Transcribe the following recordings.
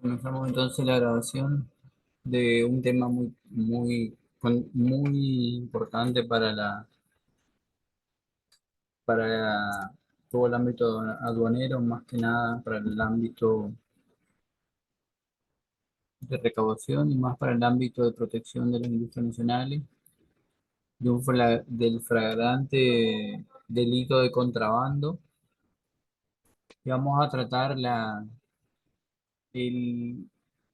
Comenzamos entonces la grabación de un tema muy importante para todo el ámbito aduanero, más que nada para el ámbito de recaudación y más para el ámbito de protección de las industrias nacionales, del flagrante delito de contrabando. Y vamos a tratar el,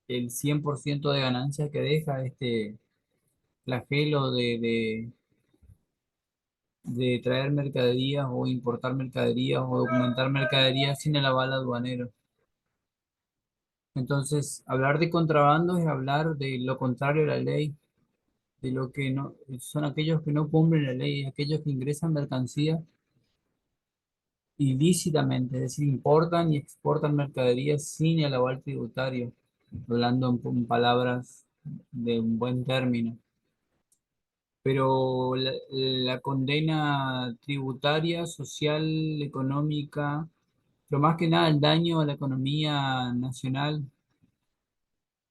el 100% de ganancias que deja este flagelo de traer mercaderías o importar mercaderías o documentar mercaderías sin el aval aduanero. Entonces, hablar de contrabando es hablar de lo contrario a la ley, de lo que no, son aquellos que no cumplen la ley, aquellos que ingresan mercancías ilícitamente, es decir, importan y exportan mercaderías sin el aval tributario, hablando en palabras de un buen término. Pero la condena tributaria, social, económica, pero más que nada el daño a la economía nacional,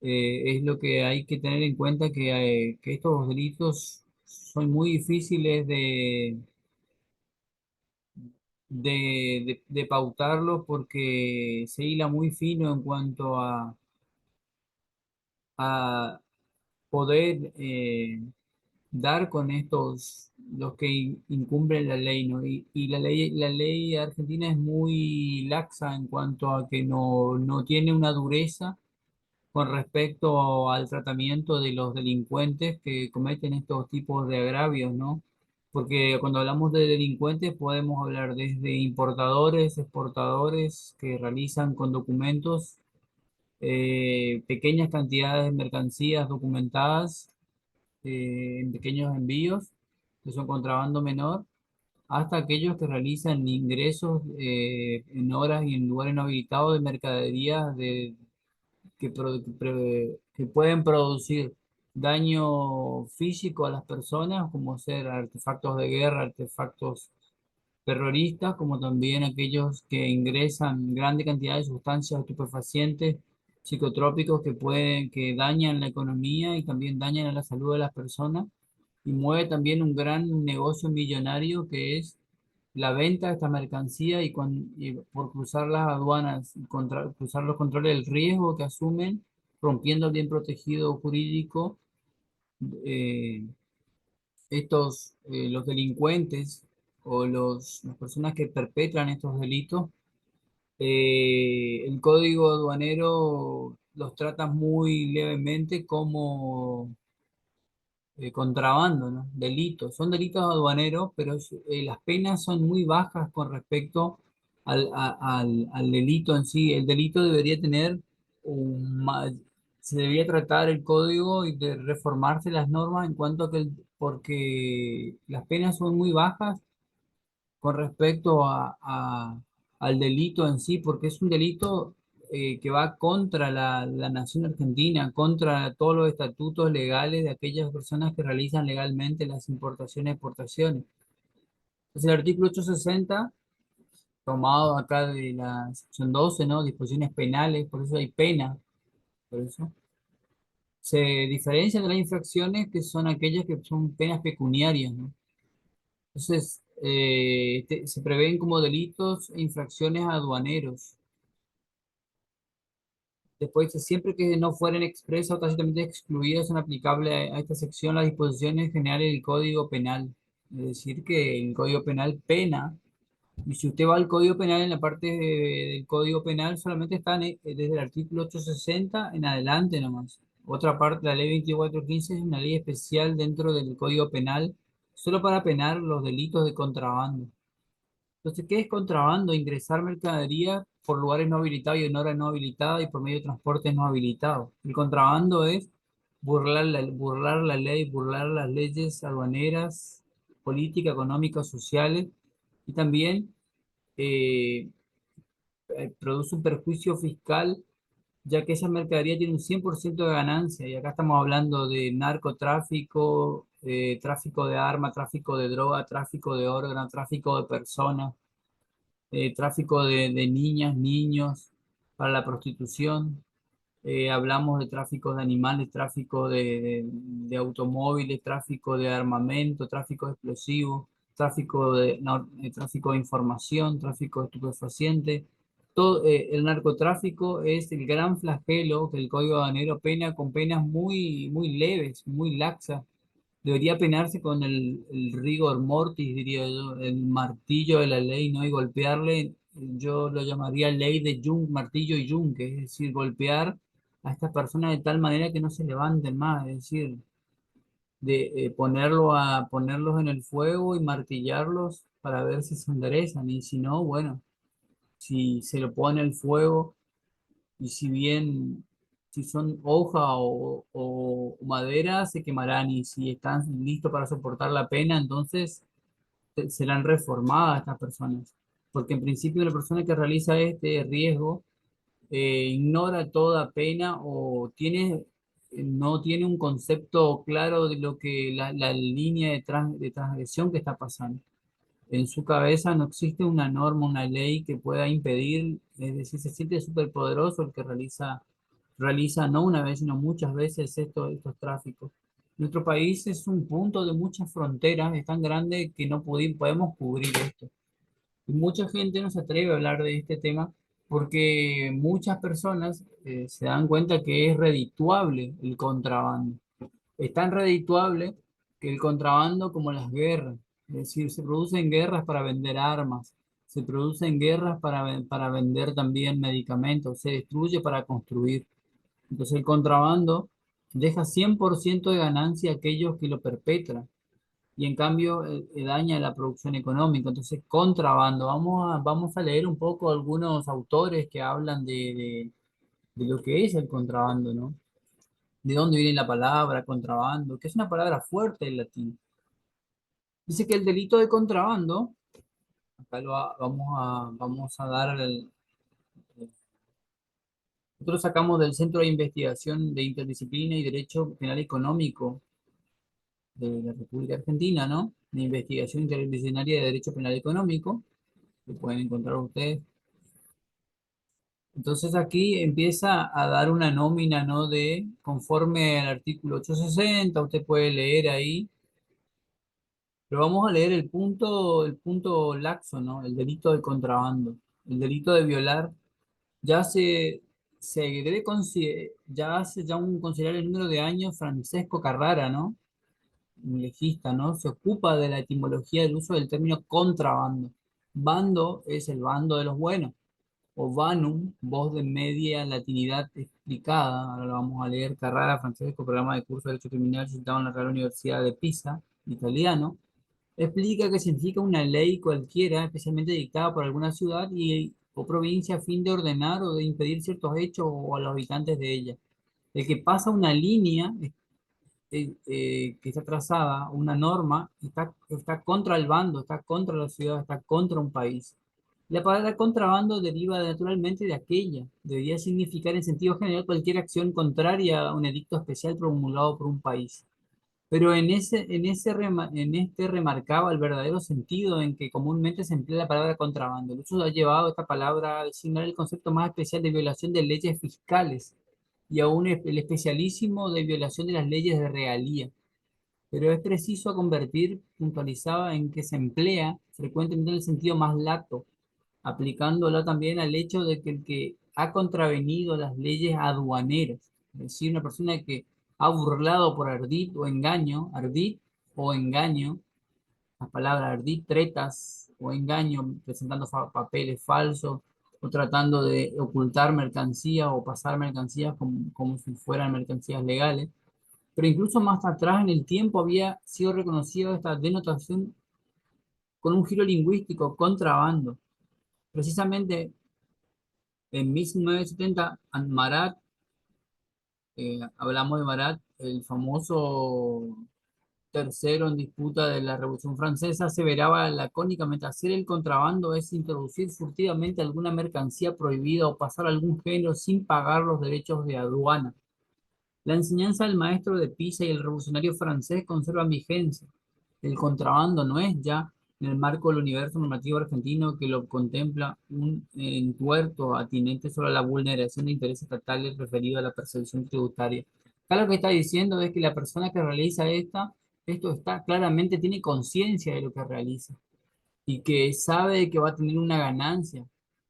es lo que hay que tener en cuenta que estos delitos son muy difíciles de pautarlos porque se hila muy fino en cuanto a poder dar con los que incumplen la ley, ¿no? Y la ley argentina es muy laxa en cuanto a que no tiene una dureza con respecto al tratamiento de los delincuentes que cometen estos tipos de agravios, ¿no? Porque cuando hablamos de delincuentes podemos hablar desde importadores, exportadores que realizan con documentos pequeñas cantidades de mercancías documentadas en pequeños envíos, que son contrabando menor, hasta aquellos que realizan ingresos en horas y en lugares no habilitados de mercaderías que pueden producir daño físico a las personas, como ser artefactos de guerra, artefactos terroristas, como también aquellos que ingresan grande cantidad de sustancias estupefacientes, psicotrópicos que dañan la economía y también dañan a la salud de las personas, y mueve también un gran negocio millonario que es la venta de esta mercancía y por cruzar las aduanas y cruzar los controles del riesgo que asumen, rompiendo el bien protegido jurídico, eh, los delincuentes o las personas que perpetran estos delitos, el código aduanero los trata muy levemente como contrabando, ¿no? Delitos. Son delitos aduaneros, pero las penas son muy bajas con respecto al delito en sí. El delito debería tener se debería tratar el código y de reformarse las normas en cuanto a porque las penas son muy bajas con respecto al delito en sí, porque es un delito que va contra la nación argentina, contra todos los estatutos legales de aquellas personas que realizan legalmente las importaciones y exportaciones. Entonces, el artículo 860 tomado acá de la sección 12, ¿no? Disposiciones penales, por eso hay pena, por eso. Se diferencia de las infracciones que son aquellas que son penas pecuniarias, ¿no? Entonces, se prevén como delitos e infracciones aduaneros. Después, siempre que no fueren expresas o tácitamente excluidas, son aplicables a esta sección las disposiciones generales del Código Penal. Es decir, que el Código Penal pena, y si usted va al Código Penal, en la parte del Código Penal solamente están desde el artículo 860 en adelante nomás. Otra parte, la ley 2415 es una ley especial dentro del Código Penal, solo para penar los delitos de contrabando. Entonces, ¿qué es contrabando? Ingresar mercadería por lugares no habilitados y en horas no habilitadas y por medio de transportes no habilitados. El contrabando es burlar la ley, burlar las leyes aduaneras, políticas, económicas, sociales, y también eh, produce un perjuicio fiscal, ya que esa mercadería tiene un 100% de ganancia. Y acá estamos hablando de narcotráfico, tráfico de armas, tráfico de droga, tráfico de órganos, tráfico de personas, tráfico de niñas, niños para la prostitución. hablamos de tráfico de animales, tráfico de automóviles, tráfico de armamento, tráfico de explosivos, tráfico tráfico de información, tráfico de estupefacientes. Todo, el narcotráfico es el gran flagelo que el Código Aduanero pena con penas muy leves, muy laxas. Debería penarse con el rigor mortis, diría yo, el martillo de la ley, ¿no? Y golpearle, yo lo llamaría ley de Jung, martillo y yunque, es decir, golpear a estas personas de tal manera que no se levanten más, es decir, de ponerlos en el fuego y martillarlos para ver si se enderezan, y si no, bueno, si se lo pone el fuego y si bien, si son hoja o madera, se quemarán, y si están listos para soportar la pena, entonces serán reformadas estas personas. Porque en principio la persona que realiza este riesgo ignora toda pena o no tiene un concepto claro de lo que la línea de transgresión que está pasando. En su cabeza no existe una norma, una ley que pueda impedir, es decir, se siente súper poderoso el que realiza no una vez, sino muchas veces estos tráficos. Nuestro país es un punto de muchas fronteras, es tan grande que no podemos cubrir esto. Y mucha gente no se atreve a hablar de este tema porque muchas personas se dan cuenta que es redituable el contrabando. Es tan redituable que el contrabando como las guerras, es decir, se producen guerras para vender armas, se producen guerras para vender también medicamentos, se destruye para construir. Entonces el contrabando deja 100% de ganancia a aquellos que lo perpetran y en cambio daña la producción económica. Entonces, contrabando. Vamos a leer un poco algunos autores que hablan de lo que es el contrabando, ¿no? De dónde viene la palabra contrabando, que es una palabra fuerte en latín. Dice que el delito de contrabando, acá vamos a dar nosotros sacamos del Centro de Investigación de Interdisciplina y Derecho Penal Económico de la República Argentina, ¿no? De Investigación Interdisciplinaria de Derecho Penal Económico, que pueden encontrar ustedes. Entonces aquí empieza a dar una nómina, ¿no? De conforme al artículo 860, usted puede leer ahí, pero vamos a leer el punto laxo, ¿no? El delito de contrabando, el delito de violar, ya se debe ya hace ya un considerar el número de años Francesco Carrara, ¿no? Un legista, ¿no? Se ocupa de la etimología del uso del término contrabando. Bando es el bando de los buenos o Vanum, voz de media latinidad explicada. Ahora lo vamos a leer. Carrara, Francesco, programa de curso de Derecho Criminal, citado en la Real Universidad de Pisa, italiano. Explica que significa una ley cualquiera, especialmente dictada por alguna ciudad o provincia a fin de ordenar o de impedir ciertos hechos o a los habitantes de ella. El que pasa una línea que está trazada, una norma, está contra el bando, está contra la ciudad, está contra un país. La palabra contrabando deriva naturalmente de aquella. Debería significar en sentido general cualquier acción contraria a un edicto especial promulgado por un país. Pero en este remarcaba el verdadero sentido en que comúnmente se emplea la palabra contrabando. El uso ha llevado esta palabra a designar el concepto más especial de violación de leyes fiscales y aún el especialísimo de violación de las leyes de realía. Pero es preciso convertir, puntualizaba, en que se emplea frecuentemente en el sentido más lato, aplicándola también al hecho de que el que ha contravenido las leyes aduaneras, es decir, una persona que ha burlado por ardid o engaño, la palabra ardid, tretas o engaño, presentando papeles falsos o tratando de ocultar mercancías o pasar mercancías como si fueran mercancías legales. Pero incluso más atrás en el tiempo había sido reconocida esta denotación con un giro lingüístico, contrabando. Precisamente en 1970, Marat, hablamos de Marat, el famoso tercero en disputa de la Revolución Francesa, aseveraba lacónicamente: hacer el contrabando es introducir furtivamente alguna mercancía prohibida o pasar algún género sin pagar los derechos de aduana. La enseñanza del maestro de Pisa y el revolucionario francés conserva vigencia. El contrabando no es ya en el marco del universo normativo argentino que lo contempla un entuerto atinente sobre la vulneración de intereses estatales referido a la percepción tributaria. Acá lo que está diciendo es que la persona que realiza esto está claramente, tiene conciencia de lo que realiza y que sabe que va a tener una ganancia,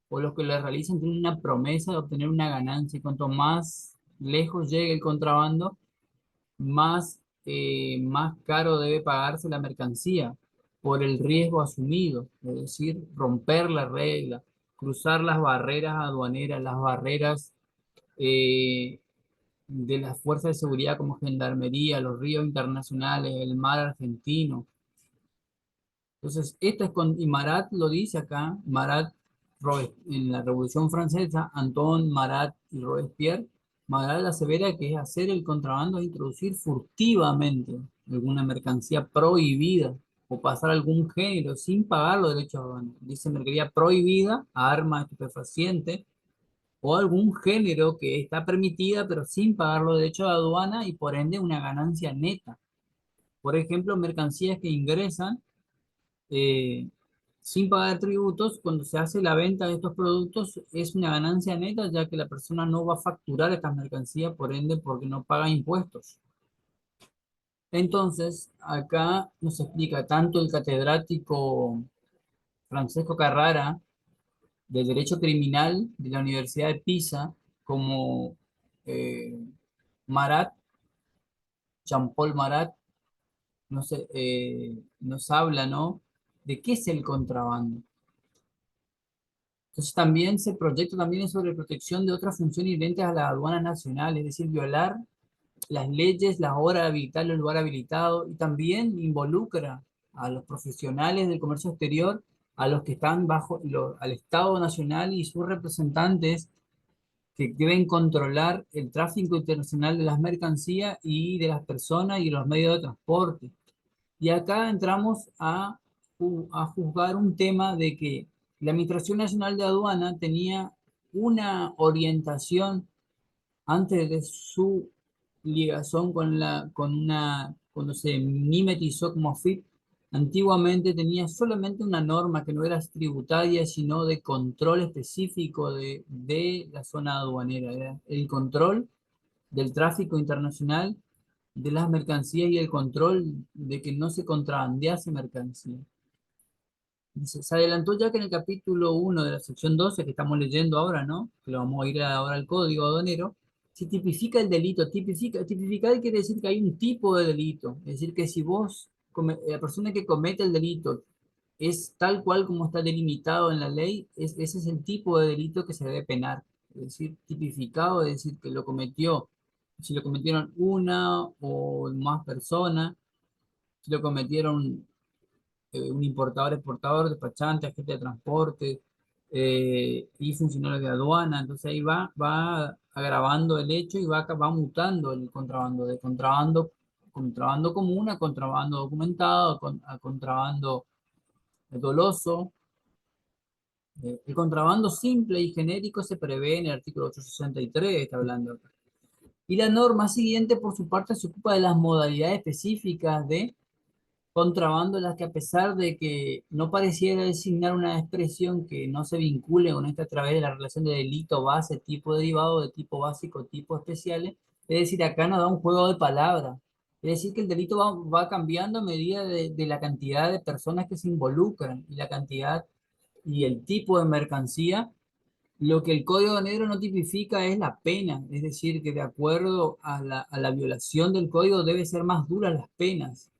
o los que lo realizan tienen una promesa de obtener una ganancia, y cuanto más lejos llegue el contrabando, más caro debe pagarse la mercancía por el riesgo asumido, es decir, romper la regla, cruzar las barreras aduaneras, las barreras eh, de las fuerzas de seguridad como Gendarmería, los ríos internacionales, el mar argentino. Entonces, esto es y Marat lo dice acá, en la Revolución Francesa, Antoine Marat y Robespierre, Marat asevera que es hacer el contrabando es introducir furtivamente alguna mercancía prohibida o pasar algún género sin pagar los derechos de aduana. Dice mercancía prohibida, arma estupefaciente, o algún género que está permitida pero sin pagar los derechos de aduana y por ende una ganancia neta. Por ejemplo, mercancías que ingresan eh, sin pagar tributos. Cuando se hace la venta de estos productos es una ganancia neta, ya que la persona no va a facturar estas mercancías, por ende, porque no paga impuestos. Entonces, acá nos explica tanto el catedrático Francesco Carrara de Derecho Criminal de la Universidad de Pisa, como eh, Marat, Jean-Paul Marat, nos habla, ¿no? De qué es el contrabando. Entonces también se proyecta también sobre protección de otras funciones inherentes a la aduana nacional, es decir, violar las leyes, las horas habilitadas, el lugar habilitado, y también involucra a los profesionales del comercio exterior, a los que están al Estado Nacional y sus representantes que deben controlar el tráfico internacional de las mercancías y de las personas y los medios de transporte. Y acá entramos a juzgar un tema de que la Administración Nacional de Aduana tenía una orientación antes de su ligación cuando se mimetizó como FIP. Antiguamente tenía solamente una norma que no era tributaria, sino de control específico de la zona aduanera. Era el control del tráfico internacional de las mercancías y el control de que no se contrabandease mercancía. Dice, se adelantó ya que en el capítulo 1 de la sección 12 que estamos leyendo ahora, ¿no? Que lo vamos a ir ahora al código aduanero, se tipifica el delito. Tipificar quiere decir que hay un tipo de delito. Es decir, que si la persona que comete el delito es tal cual como está delimitado en la ley, ese es el tipo de delito que se debe penar. Es decir, tipificado, es decir, que lo cometió, si lo cometieron una o más personas, si lo cometieron un importador, exportador, despachante, agente de transporte y funcionarios de aduana. Entonces ahí va agravando el hecho y va mutando el contrabando, de contrabando común a contrabando documentado, a contrabando doloso. El contrabando simple y genérico se prevé en el artículo 863, está hablando acá. Y la norma siguiente, por su parte, se ocupa de las modalidades específicas de contrabando, las que a pesar de que no pareciera designar una expresión que no se vincule con esta a través de la relación de delito, base, tipo derivado, de tipo básico, tipo especiales, es decir, acá nos da un juego de palabras. Es decir, que el delito va cambiando a medida de la cantidad de personas que se involucran y la cantidad y el tipo de mercancía. Lo que el Código Negro no tipifica es la pena, es decir, que de acuerdo a la violación del código debe ser más duras las penas.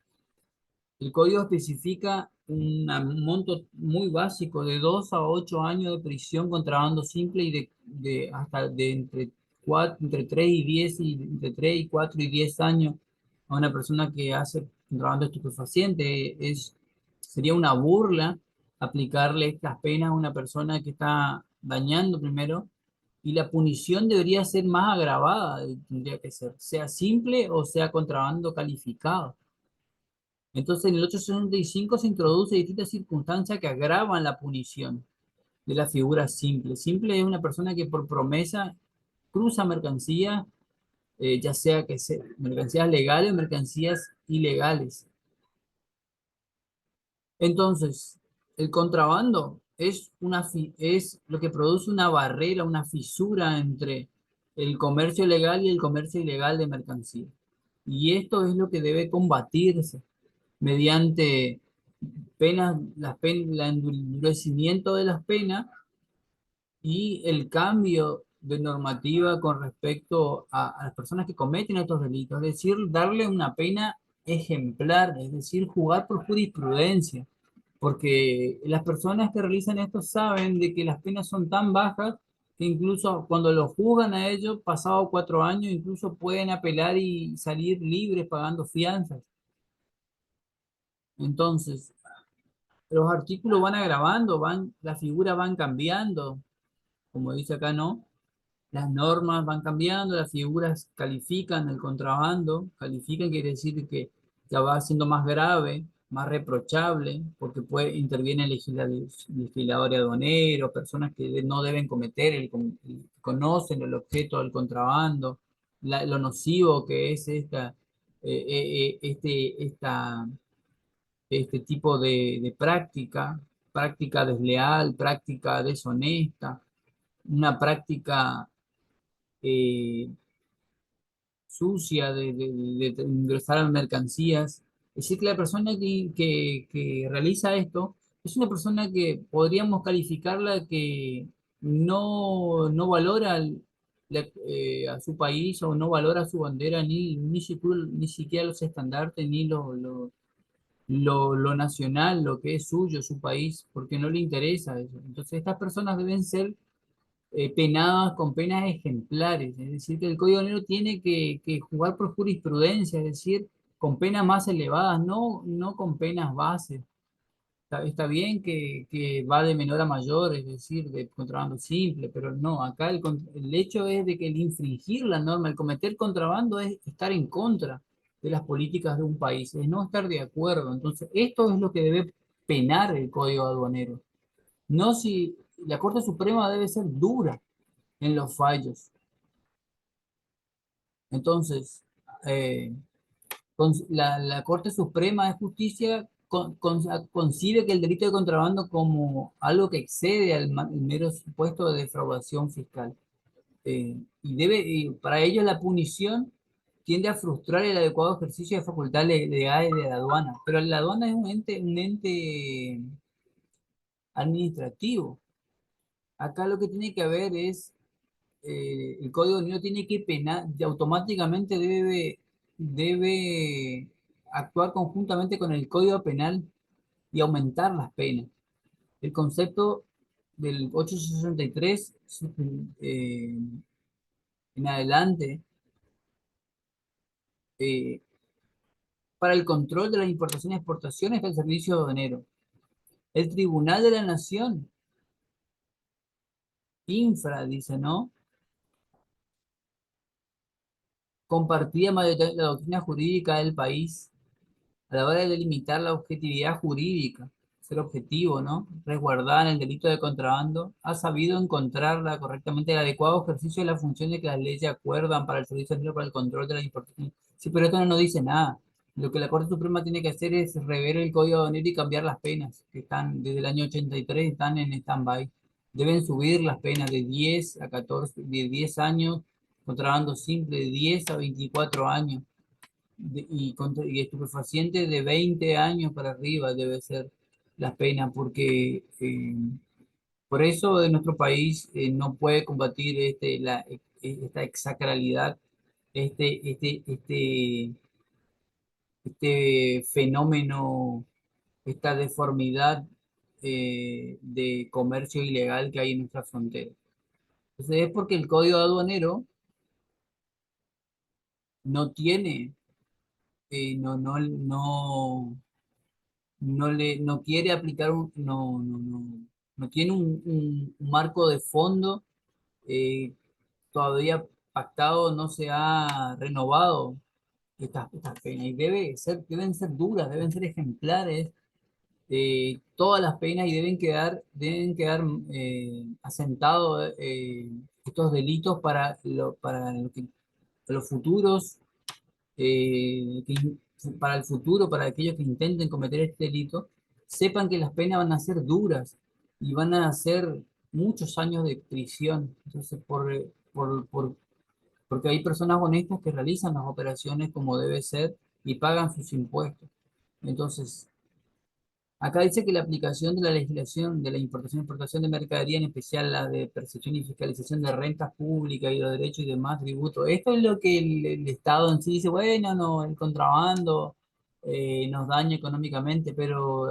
El código especifica un monto muy básico de 2 a 8 años de prisión contrabando simple y hasta de entre 3 y 10 y entre 3 y 4 y 10 años a una persona que hace contrabando estupefaciente. Sería una burla aplicarle estas penas a una persona que está dañando primero, y la punición debería ser más agravada, tendría que ser, sea simple o sea contrabando calificado. Entonces, en el 865 se introduce distintas circunstancias que agravan la punición de la figura simple. Simple es una persona que por promesa cruza mercancías, ya sea mercancías legales o mercancías ilegales. Entonces, el contrabando es lo que produce una barrera, una fisura entre el comercio legal y el comercio ilegal de mercancías. Y esto es lo que debe combatirse mediante el endurecimiento de las penas y el cambio de normativa con respecto a las personas que cometen estos delitos, es decir, darle una pena ejemplar, es decir, jugar por jurisprudencia, porque las personas que realizan esto saben de que las penas son tan bajas que incluso cuando lo juzgan a ellos, pasado 4 años, incluso pueden apelar y salir libres pagando fianzas. Entonces, los artículos van agravando, las figuras van cambiando, como dice acá, ¿no? Las normas van cambiando, las figuras califican el contrabando, califican quiere decir que ya va siendo más grave, más reprochable, porque intervienen legisladores aduaneros, personas que no deben cometer, conocen el objeto del contrabando, lo nocivo que es este tipo de práctica desleal, práctica deshonesta, una práctica eh, sucia de ingresar a mercancías. Es decir, que la persona que realiza esto es una persona que podríamos calificarla que no valora a su país o no valora su bandera, ni siquiera los estandartes, ni lo nacional, lo que es suyo, su país, porque no le interesa eso. Entonces, estas personas deben ser penadas con penas ejemplares, es decir, que el Código Negro tiene que jugar por jurisprudencia, es decir, con penas más elevadas, no con penas bases. Está bien que va de menor a mayor, es decir, de contrabando simple, pero no, acá el hecho es de que el infringir la norma, el cometer contrabando es estar en contra de las políticas de un país, es no estar de acuerdo. Entonces, esto es lo que debe penar el Código Aduanero. No si la Corte Suprema debe ser dura en los fallos. Entonces, eh, la Corte Suprema de Justicia concibe que el delito de contrabando como algo que excede al mero supuesto de defraudación fiscal. Y para ello la punición tiende a frustrar el adecuado ejercicio de facultades legales de la aduana. Pero la aduana es un ente administrativo. Acá lo que tiene que haber es el Código Negro tiene que penar, y automáticamente debe actuar conjuntamente con el Código Penal y aumentar las penas. El concepto del 863 eh, en adelante, eh, para el control de las importaciones y exportaciones está el servicio aduanero. El Tribunal de la Nación, infra, dice, ¿no? Compartía la doctrina jurídica del país a la hora de delimitar la objetividad jurídica, ser objetivo, ¿no? Resguardar el delito de contrabando, ha sabido encontrarla correctamente el adecuado ejercicio de las funciones que las leyes acuerdan para el servicio Nacional para el control de la importación. Sí, pero esto no nos dice nada. Lo que la Corte Suprema tiene que hacer es rever el Código Aduanero y cambiar las penas, que están desde el año 83, están en stand-by. Deben subir las penas de 10 a 14, de 10 años, contrabando simple de 10 a 24 años y estupefacientes de 20 años para arriba debe ser la pena, porque por eso de nuestro país no puede combatir esta exacralidad, este fenómeno, esta deformidad de comercio ilegal que hay en nuestra frontera. Entonces es porque el código aduanero no tiene, no quiere aplicar no tiene un marco de fondo todavía pactado, no se ha renovado estas penas y deben ser duras, deben ser ejemplares todas las penas y deben quedar asentados estos delitos para los futuros para el futuro, para aquellos que intenten cometer este delito, sepan que las penas van a ser duras y van a ser muchos años de prisión. Entonces, porque hay personas honestas que realizan las operaciones como debe ser y pagan sus impuestos. Entonces, acá dice que la aplicación de la legislación de la importación y exportación de mercadería, en especial la de percepción y fiscalización de rentas públicas y los derechos y demás tributos, esto es lo que el Estado en sí dice, bueno, no, el contrabando nos daña económicamente, pero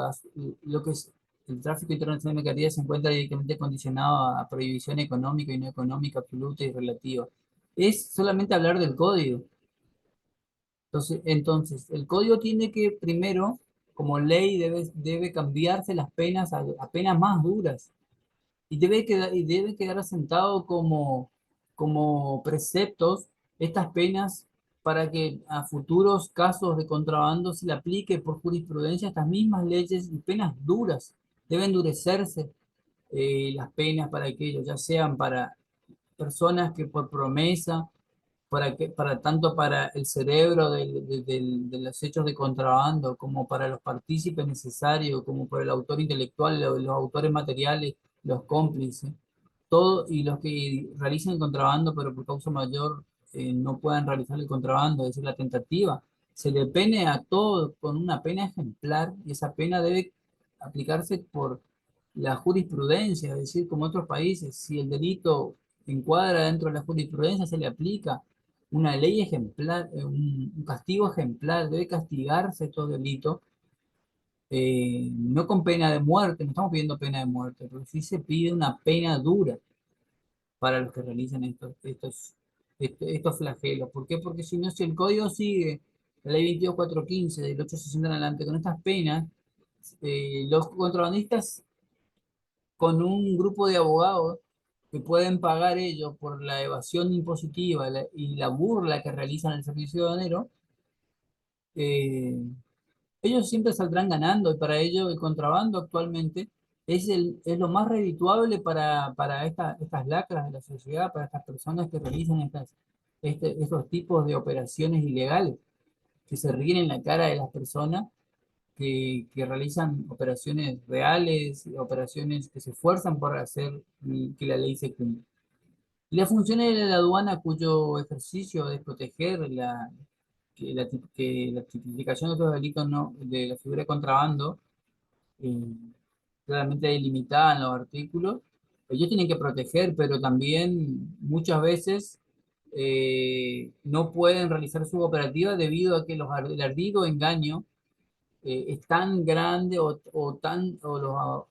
lo que es el tráfico internacional de mercadería se encuentra directamente condicionado a prohibición económica y no económica absoluta y relativa. Es solamente hablar del código. Entonces, el código tiene que primero, como ley, debe cambiarse las penas a penas más duras y debe quedar asentado como preceptos estas penas para que a futuros casos de contrabando se le aplique por jurisprudencia estas mismas leyes y penas duras. Debe endurecerse las penas para aquello, ya sean para personas que por promesa para tanto para el cerebro de los hechos de contrabando, como para los partícipes necesarios, como para el autor intelectual, los autores materiales, los cómplices, todo, y los que realicen el contrabando, pero por causa mayor no puedan realizar el contrabando, es decir, la tentativa, se le pene a todo con una pena ejemplar, y esa pena debe aplicarse por la jurisprudencia, es decir, como otros países, si el delito encuadra dentro de la jurisprudencia, se le aplica una ley ejemplar, un castigo ejemplar, debe castigarse estos delitos, no con pena de muerte, no estamos pidiendo pena de muerte, pero sí se pide una pena dura para los que realizan estos flagelos. ¿Por qué? Porque si no, si el código sigue la ley 22415 del 860 en adelante con estas penas, los contrabandistas con un grupo de abogados que pueden pagar ellos por la evasión impositiva y la burla que realizan el servicio aduanero, eh, ellos siempre saldrán ganando y para ello el contrabando actualmente es lo más redituable para estas lacras de la sociedad, para estas personas que realizan estos tipos de operaciones ilegales, que se ríen en la cara de las personas que realizan operaciones reales, operaciones que se esfuerzan por hacer que la ley se cumpla. Y las funciones de la aduana cuyo ejercicio es proteger que la tipificación de otros delitos no, de la figura de contrabando, eh, claramente delimitada en los artículos, ellos tienen que proteger, pero también muchas veces no pueden realizar su operativa debido a que el ardido engaño es tan grande o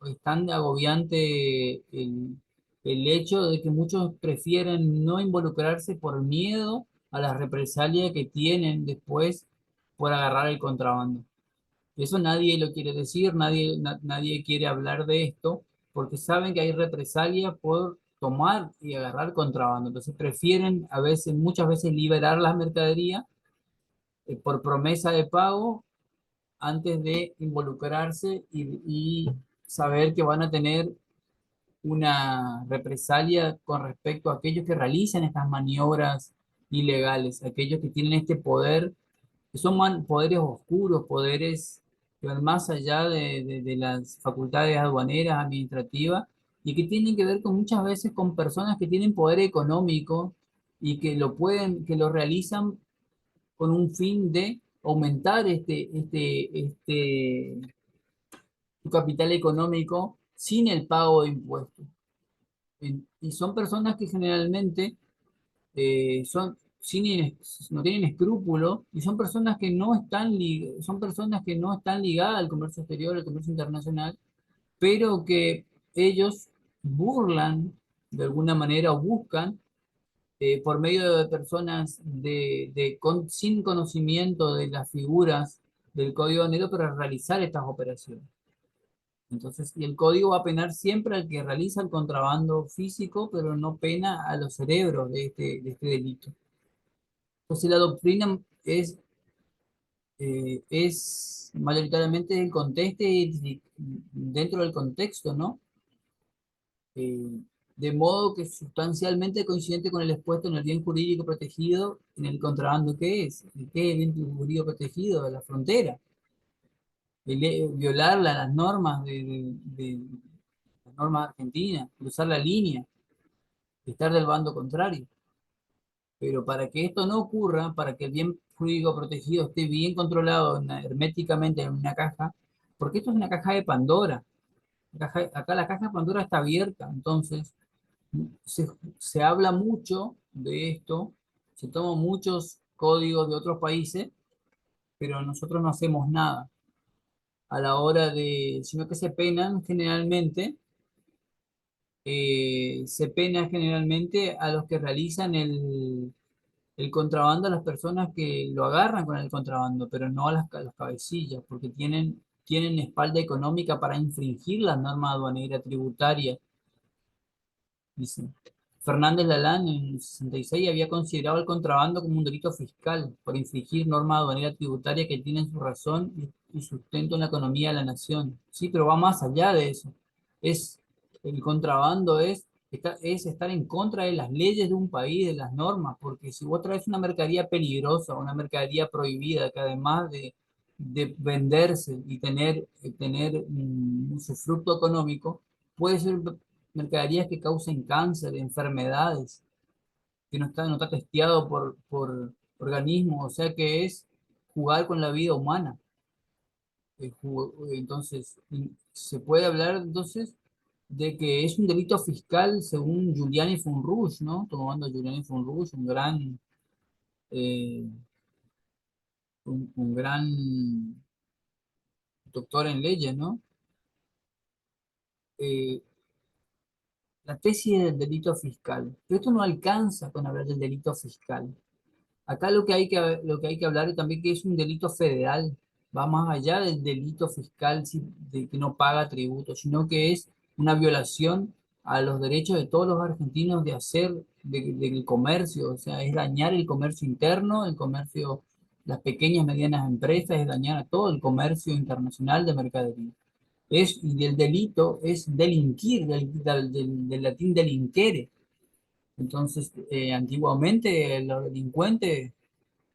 es tan agobiante el hecho de que muchos prefieren no involucrarse por miedo a la represalia que tienen después por agarrar el contrabando. Eso nadie lo quiere decir, nadie quiere hablar de esto, porque saben que hay represalia por tomar y agarrar contrabando. Entonces prefieren muchas veces liberar la mercadería por promesa de pago antes de involucrarse y saber que van a tener una represalia con respecto a aquellos que realizan estas maniobras ilegales, aquellos que tienen este poder, que son poderes oscuros, poderes que van más allá de las facultades aduaneras, administrativas, y que tienen que ver con muchas veces con personas que tienen poder económico y que lo realizan con un fin de aumentar su capital económico sin el pago de impuestos. Y son personas que generalmente no tienen escrúpulos y son personas que son personas que no están ligadas al comercio exterior, al comercio internacional, pero que ellos burlan de alguna manera o buscan por medio de personas sin conocimiento de las figuras del Código Negro para realizar estas operaciones. Entonces, y el código va a penar siempre al que realiza el contrabando físico, pero no pena a los cerebros de este delito. Entonces, la doctrina es mayoritariamente el contexto y dentro del contexto, ¿no? Eh, de modo que sustancialmente coincidente con el expuesto en el bien jurídico protegido en el contrabando. ¿Qué es? ¿Qué es el bien jurídico protegido? De la frontera. violar las normas las normas argentinas, cruzar la línea, estar del bando contrario. Pero para que esto no ocurra, para que el bien jurídico protegido esté bien controlado herméticamente en una caja, porque esto es una caja de Pandora. Acá la caja de Pandora está abierta, entonces se, se habla mucho de esto, se toman muchos códigos de otros países, pero nosotros no hacemos nada a la hora sino que se pena generalmente a los que realizan el contrabando, a las personas que lo agarran con el contrabando, pero no a las cabecillas, porque tienen espalda económica para infringir las normas aduaneras tributarias. Dice. Fernández Lalán en el 66 había considerado el contrabando como un delito fiscal por infringir norma aduanera tributaria que tienen su razón y sustento en la economía de la nación. Sí, pero va más allá de eso. Es, el contrabando es estar en contra de las leyes de un país, de las normas, porque si vos traes una mercadería peligrosa, una mercadería prohibida, que además de venderse y tener su fruto económico, puede ser mercaderías que causen cáncer, enfermedades, que no está testeado por organismos, o sea que es jugar con la vida humana. Entonces, se puede hablar entonces de que es un delito fiscal según Giuliani Fonrouge, ¿no? Tomando Giuliani Fonrouge, eh, un gran doctor en leyes, ¿no? Eh, la tesis del delito fiscal. Pero esto no alcanza con hablar del delito fiscal. Acá lo que hay que hablar también que es un delito federal, va más allá del delito fiscal de que no paga tributo, sino que es una violación a los derechos de todos los argentinos del comercio, o sea, es dañar el comercio interno, el comercio, las pequeñas y medianas empresas, es dañar a todo el comercio internacional de mercadería. Y el delito es delinquir, del latín delinquere. Entonces, antiguamente los delincuentes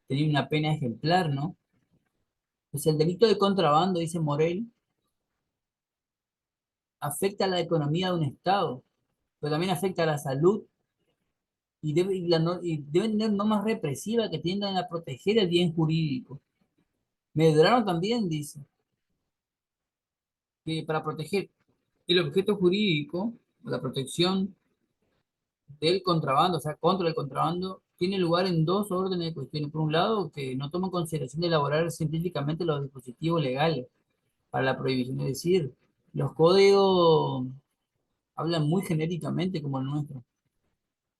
tenía una pena ejemplar, ¿no? Pues el delito de contrabando, dice Morel, afecta a la economía de un Estado, pero también afecta a la salud y deben tener normas represivas que tiendan a proteger el bien jurídico. Medrano también dice que para proteger el objeto jurídico, la protección del contrabando, o sea, contra el contrabando, tiene lugar en dos órdenes de cuestiones. Por un lado, que no toma en consideración de elaborar científicamente los dispositivos legales para la prohibición, es decir, los códigos hablan muy genéricamente como el nuestro.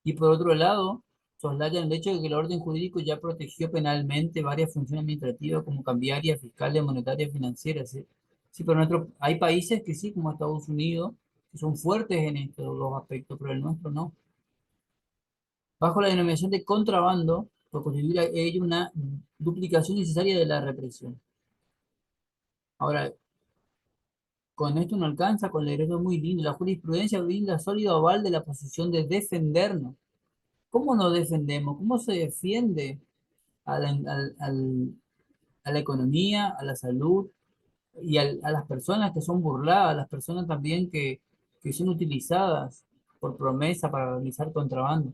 Y por otro lado, soslayan el hecho de que el orden jurídico ya protegió penalmente varias funciones administrativas como cambiaria, fiscal, monetaria, financiera. Sí, sí, pero hay países que sí, como Estados Unidos, que son fuertes en estos dos aspectos, pero el nuestro no. Bajo la denominación de contrabando, por constituir a ello una duplicación necesaria de la represión. Ahora, con esto no alcanza, con el derecho muy lindo. La jurisprudencia brinda sólido aval de la posición de defendernos. ¿Cómo nos defendemos? ¿Cómo se defiende a a la economía, a la salud y a las personas que son burladas, a las personas también que son utilizadas por promesa para realizar contrabando?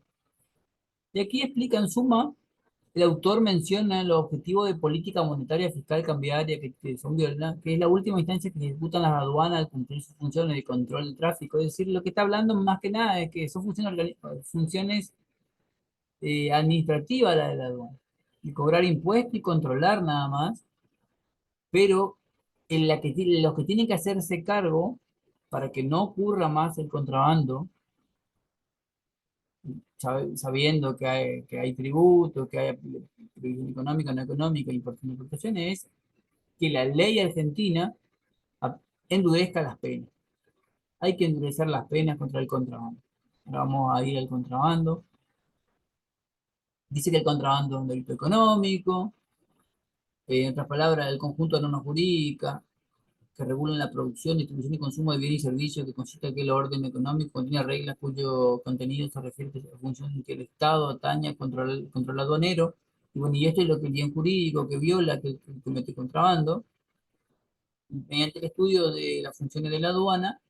Y aquí explica en suma, el autor menciona los objetivos de política monetaria, fiscal, cambiaria, que es la última instancia que ejecutan las aduanas al cumplir sus funciones de control del tráfico. Es decir, lo que está hablando más que nada es que son funciones administrativas la de la aduana, y cobrar impuestos y controlar nada más, pero los que tienen que hacerse cargo para que no ocurra más el contrabando, sabiendo que hay tributos, que hay previsión económica, no económica, importación y exportación, es que la ley argentina a- endurezca las penas. Hay que endurecer las penas contra el contrabando. Ahora vamos a ir al contrabando. Dice que el contrabando es un delito económico, en otras palabras, el conjunto de normas jurídicas que regulan la producción, distribución y consumo de bienes y servicios, que consiste en que el orden económico contiene reglas cuyo contenido se refiere a función en que el Estado atañe al control aduanero. Y bueno, y esto es lo que el bien jurídico que viola, que comete contrabando. Mediante el estudio de las funciones de la aduana,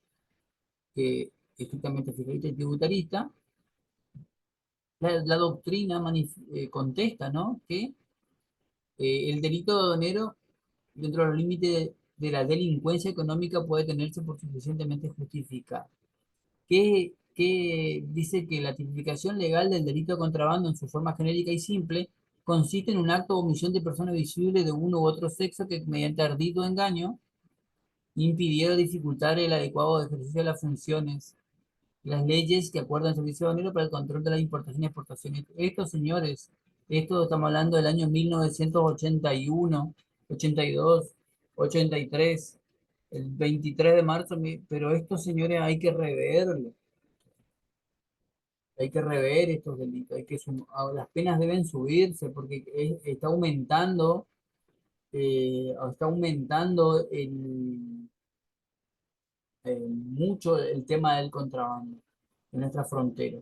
que estrictamente fiscalista y tributarista, la doctrina contesta, ¿no? Que el delito aduanero, dentro de los límites de la delincuencia económica, puede tenerse por suficientemente justificado. Que dice que la tipificación legal del delito de contrabando en su forma genérica y simple consiste en un acto o omisión de persona visible de uno u otro sexo que mediante ardid o engaño impidiera o dificultar el adecuado ejercicio de las funciones, las leyes que acuerdan el servicio aduanero para el control de la importación y exportación. Estos señores, esto estamos hablando del año 1981, 82, 83, el 23 de marzo, pero estos señores hay que rever estos delitos, las penas deben subirse porque está aumentando mucho el tema del contrabando en nuestra frontera.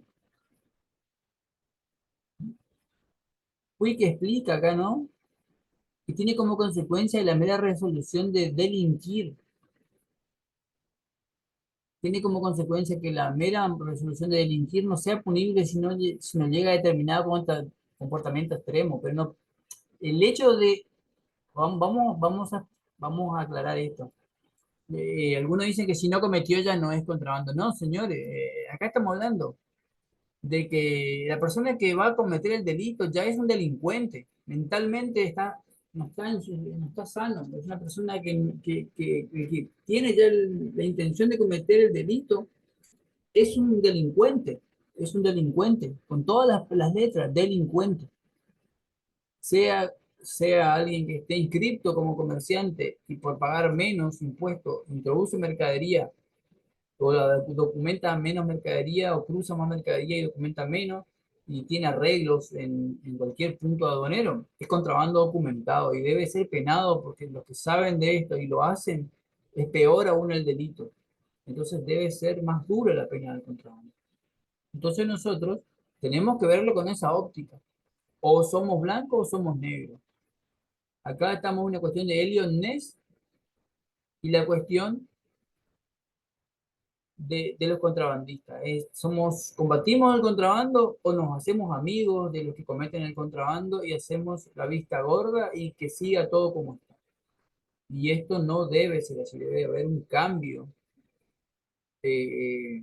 Uy, que explica acá, ¿no? Que tiene como consecuencia la mera resolución de delinquir. Tiene como consecuencia que la mera resolución de delinquir no sea punible si no llega a determinado comportamiento extremo. Pero no, el hecho de, vamos, vamos, vamos a, vamos a aclarar esto. Algunos dicen que si no cometió ya no es contrabando. No, señores, acá estamos hablando de que la persona que va a cometer el delito ya es un delincuente, mentalmente no está sano, es una persona que tiene ya la intención de cometer el delito, es un delincuente, con todas las letras, delincuente, sea, sea alguien que esté inscripto como comerciante y por pagar menos impuestos introduce mercadería o documenta menos mercadería o cruza más mercadería y documenta menos y tiene arreglos en cualquier punto aduanero, es contrabando documentado y debe ser penado porque los que saben de esto y lo hacen, es peor aún el delito. Entonces debe ser más dura la pena del contrabando. Entonces nosotros tenemos que verlo con esa óptica. O somos blancos o somos negros. Acá estamos en una cuestión de Eliot Ness y la cuestión de los contrabandistas. ¿Combatimos el contrabando o nos hacemos amigos de los que cometen el contrabando y hacemos la vista gorda y que siga todo como está? Y esto no debe ser así, debe haber un cambio eh,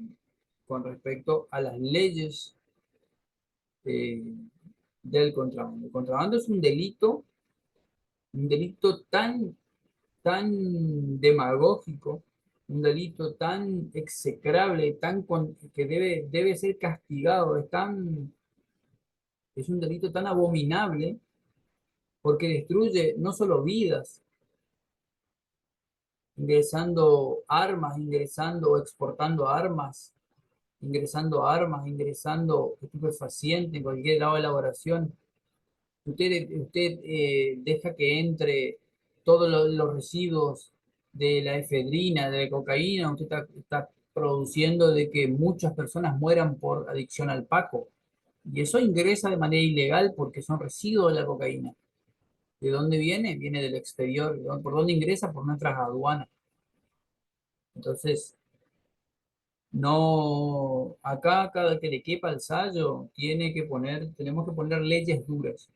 con respecto a las leyes eh, del contrabando. El contrabando es un delito tan demagógico, un delito tan execrable, que debe ser castigado, es un delito tan abominable porque destruye no solo vidas, ingresando armas, ingresando o exportando armas, ingresando estupefacientes en cualquier grado de elaboración. Usted deja que entre todos los residuos de la efedrina, de la cocaína, usted está produciendo de que muchas personas mueran por adicción al paco. Y eso ingresa de manera ilegal porque son residuos de la cocaína. ¿De dónde viene? Viene del exterior. ¿Por dónde ingresa? Por nuestras aduanas. Entonces, no, acá cada que le quepa el sallo, tenemos que poner leyes duras.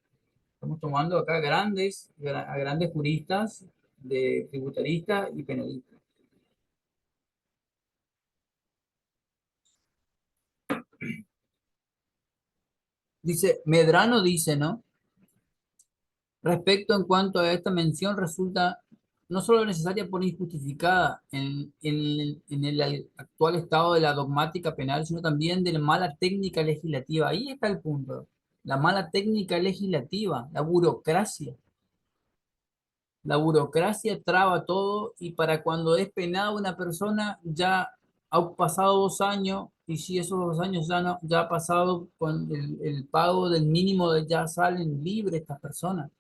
Estamos tomando acá a grandes juristas, de tributaristas y penalistas. Medrano dice, ¿no? Respecto en cuanto a esta mención, resulta no solo necesaria por injustificada en el actual estado de la dogmática penal, sino también de la mala técnica legislativa. Ahí está el punto. La mala técnica legislativa, la burocracia. La burocracia traba todo y para cuando es penada una persona ya ha pasado 2 años y si esos 2 años ya ha pasado con el pago del mínimo, ya salen libres estas personas.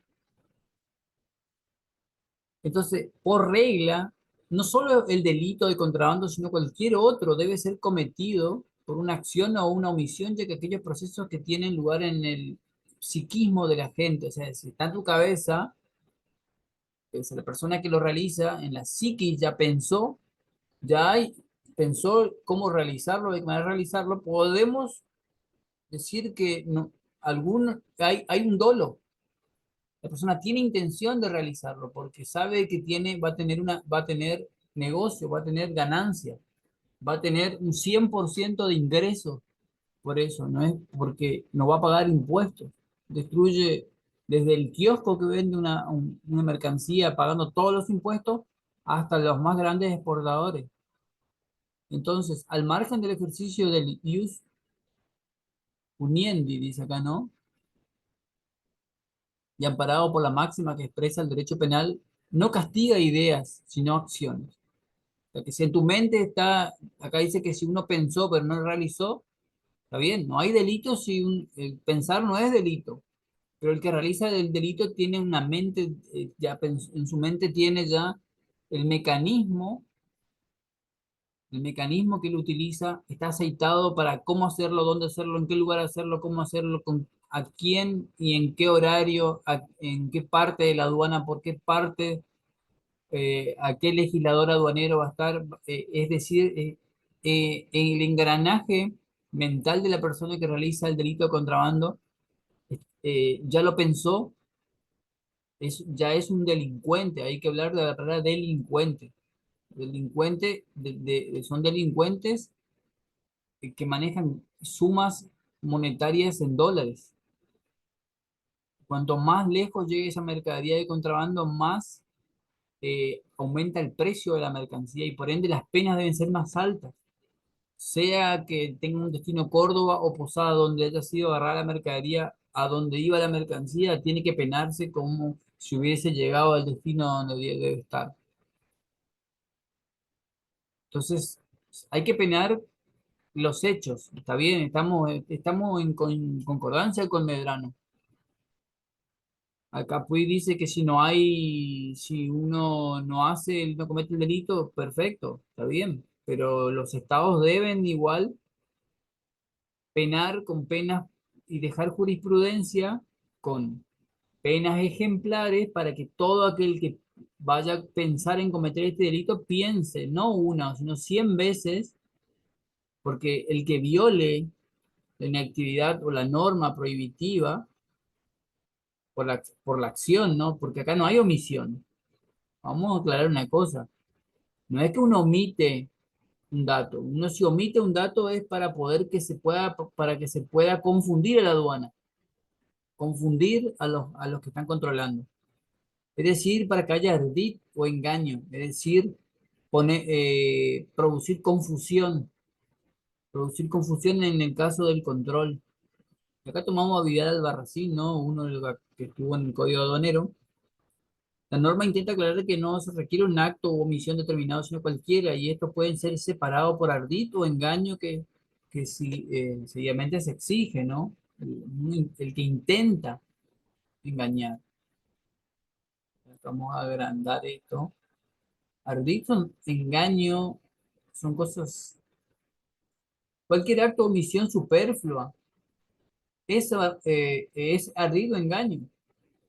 Entonces, por regla, no solo el delito de contrabando, sino cualquier otro debe ser cometido por una acción o una omisión, ya que aquellos procesos que tienen lugar en el psiquismo de la gente, o sea, si está en tu cabeza Es la persona que lo realiza en la psiquis ya pensó, pensó cómo realizarlo, de qué manera realizarlo. Podemos decir que no, hay un dolo. La persona tiene intención de realizarlo porque sabe que va a tener negocio, va a tener ganancia, va a tener un 100% de ingresos. Por eso, no es porque no va a pagar impuestos. Destruye desde el kiosco que vende una mercancía pagando todos los impuestos hasta los más grandes exportadores. Entonces, al margen del ejercicio del ius puniendi, dice acá, ¿no? Y amparado por la máxima que expresa el derecho penal, no castiga ideas, sino acciones. O sea, que si en tu mente está, acá dice que si uno pensó pero no realizó, está bien, no hay delito si el pensar no es delito, pero el que realiza el delito tiene una mente, en su mente tiene ya el mecanismo, el mecanismo que él utiliza está aceitado para cómo hacerlo, dónde hacerlo, en qué lugar hacerlo, cómo hacerlo, con a quién y en qué horario, en qué parte de la aduana, por qué parte, a qué legislador aduanero va a estar, es decir, el engranaje mental de la persona que realiza el delito de contrabando, ya lo pensó, ya es un delincuente, hay que hablar de la palabra delincuente. Delincuente, son delincuentes que manejan sumas monetarias en dólares. Cuanto más lejos llegue esa mercadería de contrabando, más aumenta el precio de la mercancía y por ende las penas deben ser más altas. Sea que tenga un destino Córdoba o Posada, donde haya sido agarrada la mercadería, a donde iba la mercancía, tiene que penarse como si hubiese llegado al destino donde debe estar. Entonces, hay que penar los hechos. Está bien, estamos en concordancia con Medrano. Acá Puy dice que si uno no hace, no comete el delito, perfecto, está bien. Pero los estados deben igual penar con penas y dejar jurisprudencia con penas ejemplares para que todo aquel que vaya a pensar en cometer este delito piense, no una, sino 100 veces, porque el que viole la inactividad o la norma prohibitiva por la acción, ¿no? Porque acá no hay omisión. Vamos a aclarar una cosa. No es que uno omite un dato. Uno si omite un dato es para que se pueda confundir a la aduana, confundir a los que están controlando. Es decir, para que haya ardid o engaño. Es decir, producir confusión en el caso del control. Acá tomamos a Vidal Albarracín, ¿no? Que estuvo en el Código Aduanero. La norma intenta aclarar que no se requiere un acto o omisión determinado, sino cualquiera, y estos pueden ser separados por ardid o engaño que si, sencillamente se exige, ¿no? El que intenta engañar. Vamos a agrandar esto. Ardid son engaño, son cosas, cualquier acto o omisión superflua, eso es ardid o engaño,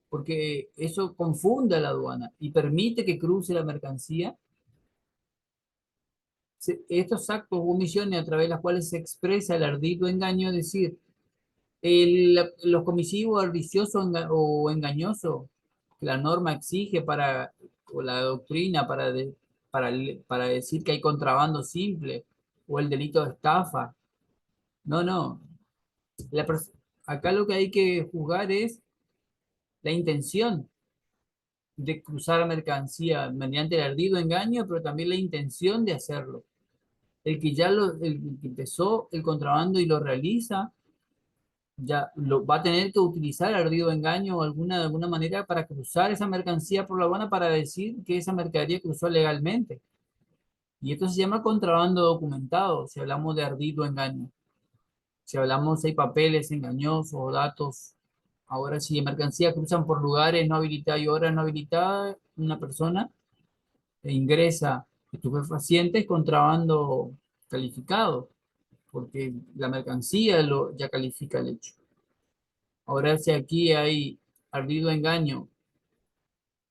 porque eso confunde a la aduana y permite que cruce la mercancía. Estos actos o omisiones a través de las cuales se expresa el ardid o engaño, es decir, los comisivos ardiciosos o engañosos que la norma exige o la doctrina para decir que hay contrabando simple o el delito de estafa. No, no. La pers- Acá lo que hay que juzgar es la intención de cruzar mercancía mediante el ardido engaño, pero también la intención de hacerlo. El que empezó el contrabando y lo realiza, va a tener que utilizar ardido engaño o de alguna manera para cruzar esa mercancía por la aduana para decir que esa mercadería cruzó legalmente. Y esto se llama contrabando documentado, si hablamos de ardido engaño. Si hablamos si hay papeles engañosos o datos. Ahora, si mercancía cruzan por lugares no habilitados y horas no habilitadas, una persona ingresa estupefacientes contrabando calificado, porque la mercancía ya califica el hecho. Ahora, si aquí hay ardido engaño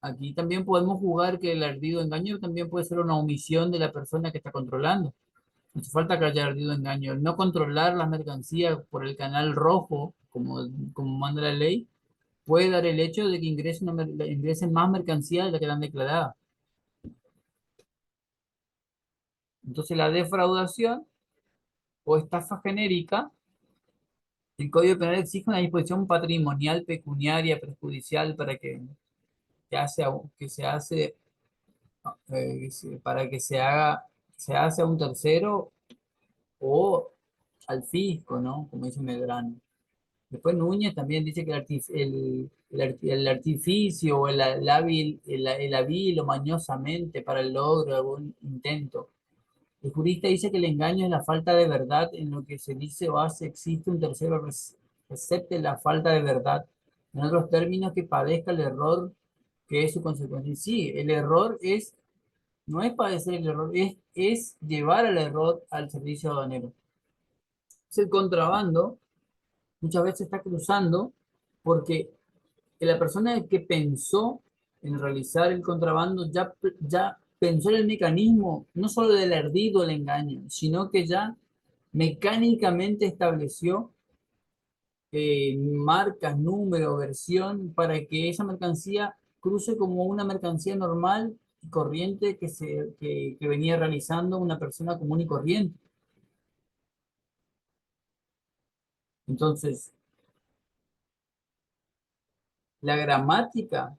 aquí también podemos jugar que el ardido engaño también puede ser una omisión de la persona que está controlando. No hace falta que haya ardido engaño. El no controlar las mercancías por el canal rojo, como manda la ley, puede dar el hecho de que ingresen más mercancías de la que están declaradas. Entonces, la defraudación o estafa genérica, el Código Penal exige una disposición patrimonial pecuniaria perjudicial que se hace para que se hace a un tercero o al fisco, ¿no? Como dice Medrano. Después Núñez también dice que el artificio o el hábil o mañosamente para el logro de algún intento. El jurista dice que el engaño es la falta de verdad en lo que se dice o hace, existe un tercero acepte la falta de verdad. En otros términos, que padezca el error que es su consecuencia. Y sí, el error no es padecer el error, es llevar el error al servicio aduanero. Es el contrabando, muchas veces está cruzando porque la persona que pensó en realizar el contrabando ya pensó en el mecanismo, no solo del ardido el engaño, sino que ya mecánicamente estableció marcas, número, versión, para que esa mercancía cruce como una mercancía normal y corriente que venía realizando una persona común y corriente. Entonces, la gramática,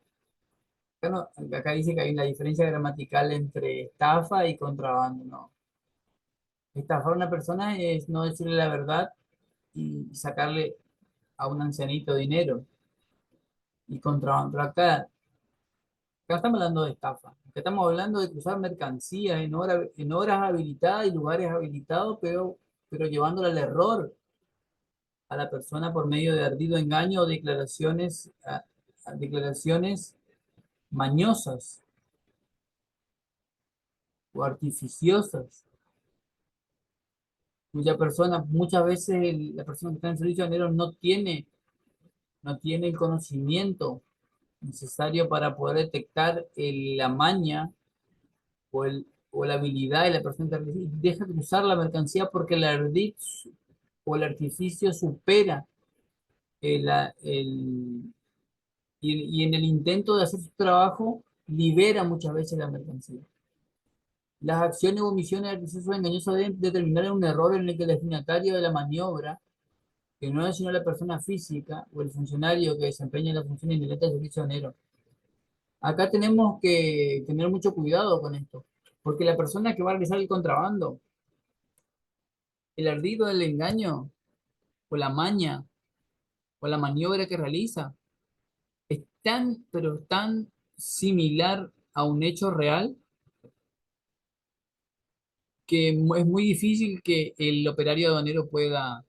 acá dice que hay una diferencia gramatical entre estafa y contrabando, ¿no? Estafar a una persona es no decirle la verdad y sacarle a un ancianito dinero. Y contrabando, pero acá estamos hablando de estafa. Acá estamos hablando de cruzar mercancías en horas habilitadas y lugares habilitados, pero llevándole al error a la persona por medio de ardido engaño o declaraciones mañosas o artificiosas, cuya persona, muchas veces la persona que está en servicio de dinero no tiene el conocimiento necesario para poder detectar la maña o la habilidad de la persona que deja cruzar la mercancía porque el ardid o el artificio supera el, y en el intento de hacer su trabajo libera muchas veces la mercancía. Las acciones o omisiones artificiosas o engañosas deben determinar un error en el que el destinatario de la maniobra, que no es sino la persona física o el funcionario que desempeña la función inherente del servicio aduanero. Acá tenemos que tener mucho cuidado con esto, porque la persona que va a realizar el contrabando, el ardido del engaño, o la maña, o la maniobra que realiza, es tan, pero tan similar a un hecho real que es muy difícil que el operario aduanero pueda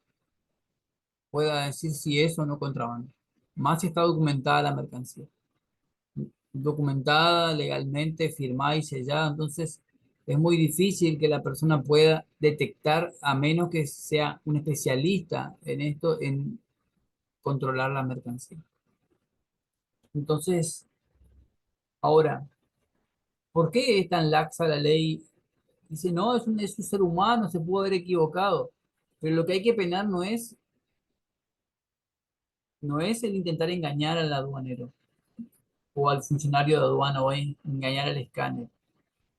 decir si es o no contrabando. Más si está documentada la mercancía. Documentada legalmente, firmada y sellada, entonces es muy difícil que la persona pueda detectar, a menos que sea un especialista en esto, en controlar la mercancía. Entonces, ahora, ¿por qué es tan laxa la ley? Dice, no, es un ser humano, se pudo haber equivocado. Pero lo que hay que penar no es el intentar engañar al aduanero o al funcionario de aduana o engañar al escáner.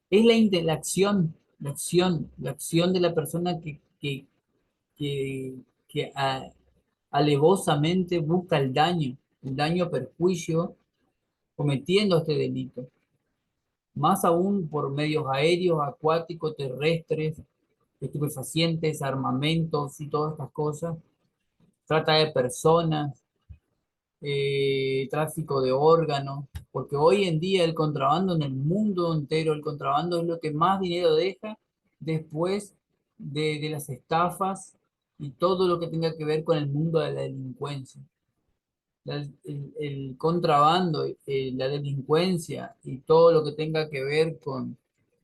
Es la acción de la persona que, que alevosamente busca el daño o perjuicio cometiendo este delito. Más aún por medios aéreos, acuáticos, terrestres, estupefacientes, armamentos y todas estas cosas. Trata de personas, tráfico de órganos, porque hoy en día el contrabando en el mundo entero, el contrabando es lo que más dinero deja después de las estafas y todo lo que tenga que ver con el mundo de la delincuencia. El contrabando, la delincuencia y todo lo que tenga que ver con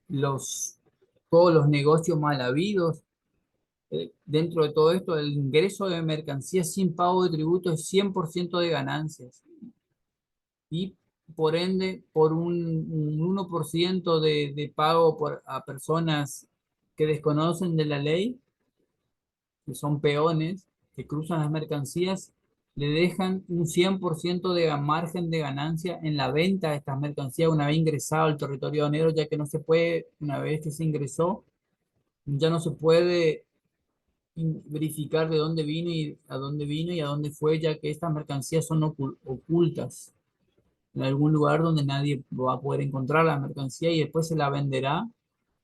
los, todos los negocios mal habidos. Dentro de todo esto, el ingreso de mercancías sin pago de tributo es 100% de ganancias. Y por ende, por un 1% de pago a personas que desconocen de la ley, que son peones, que cruzan las mercancías, le dejan un 100% de margen de ganancia en la venta de estas mercancías una vez ingresado al territorio aduanero, ya que no se puede, una vez que se ingresó, ya no se puede verificar de dónde vino y a dónde fue, ya que estas mercancías son ocultas en algún lugar donde nadie va a poder encontrar la mercancía y después se la venderá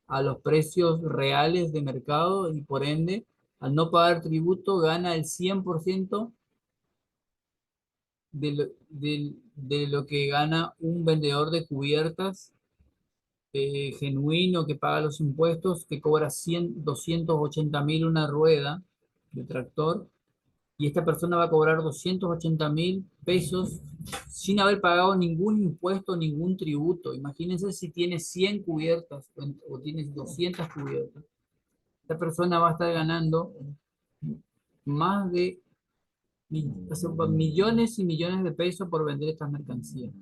a los precios reales de mercado y por ende, al no pagar tributo, gana el 100% de lo que gana un vendedor de cubiertas genuino que paga los impuestos, que cobra 280.000 una rueda de tractor, y esta persona va a cobrar 280.000 pesos sin haber pagado ningún impuesto, ningún tributo. Imagínense si tiene 100 cubiertas o tiene 200 cubiertas. Esta persona va a estar ganando más de o sea, millones y millones de pesos por vender estas mercancías.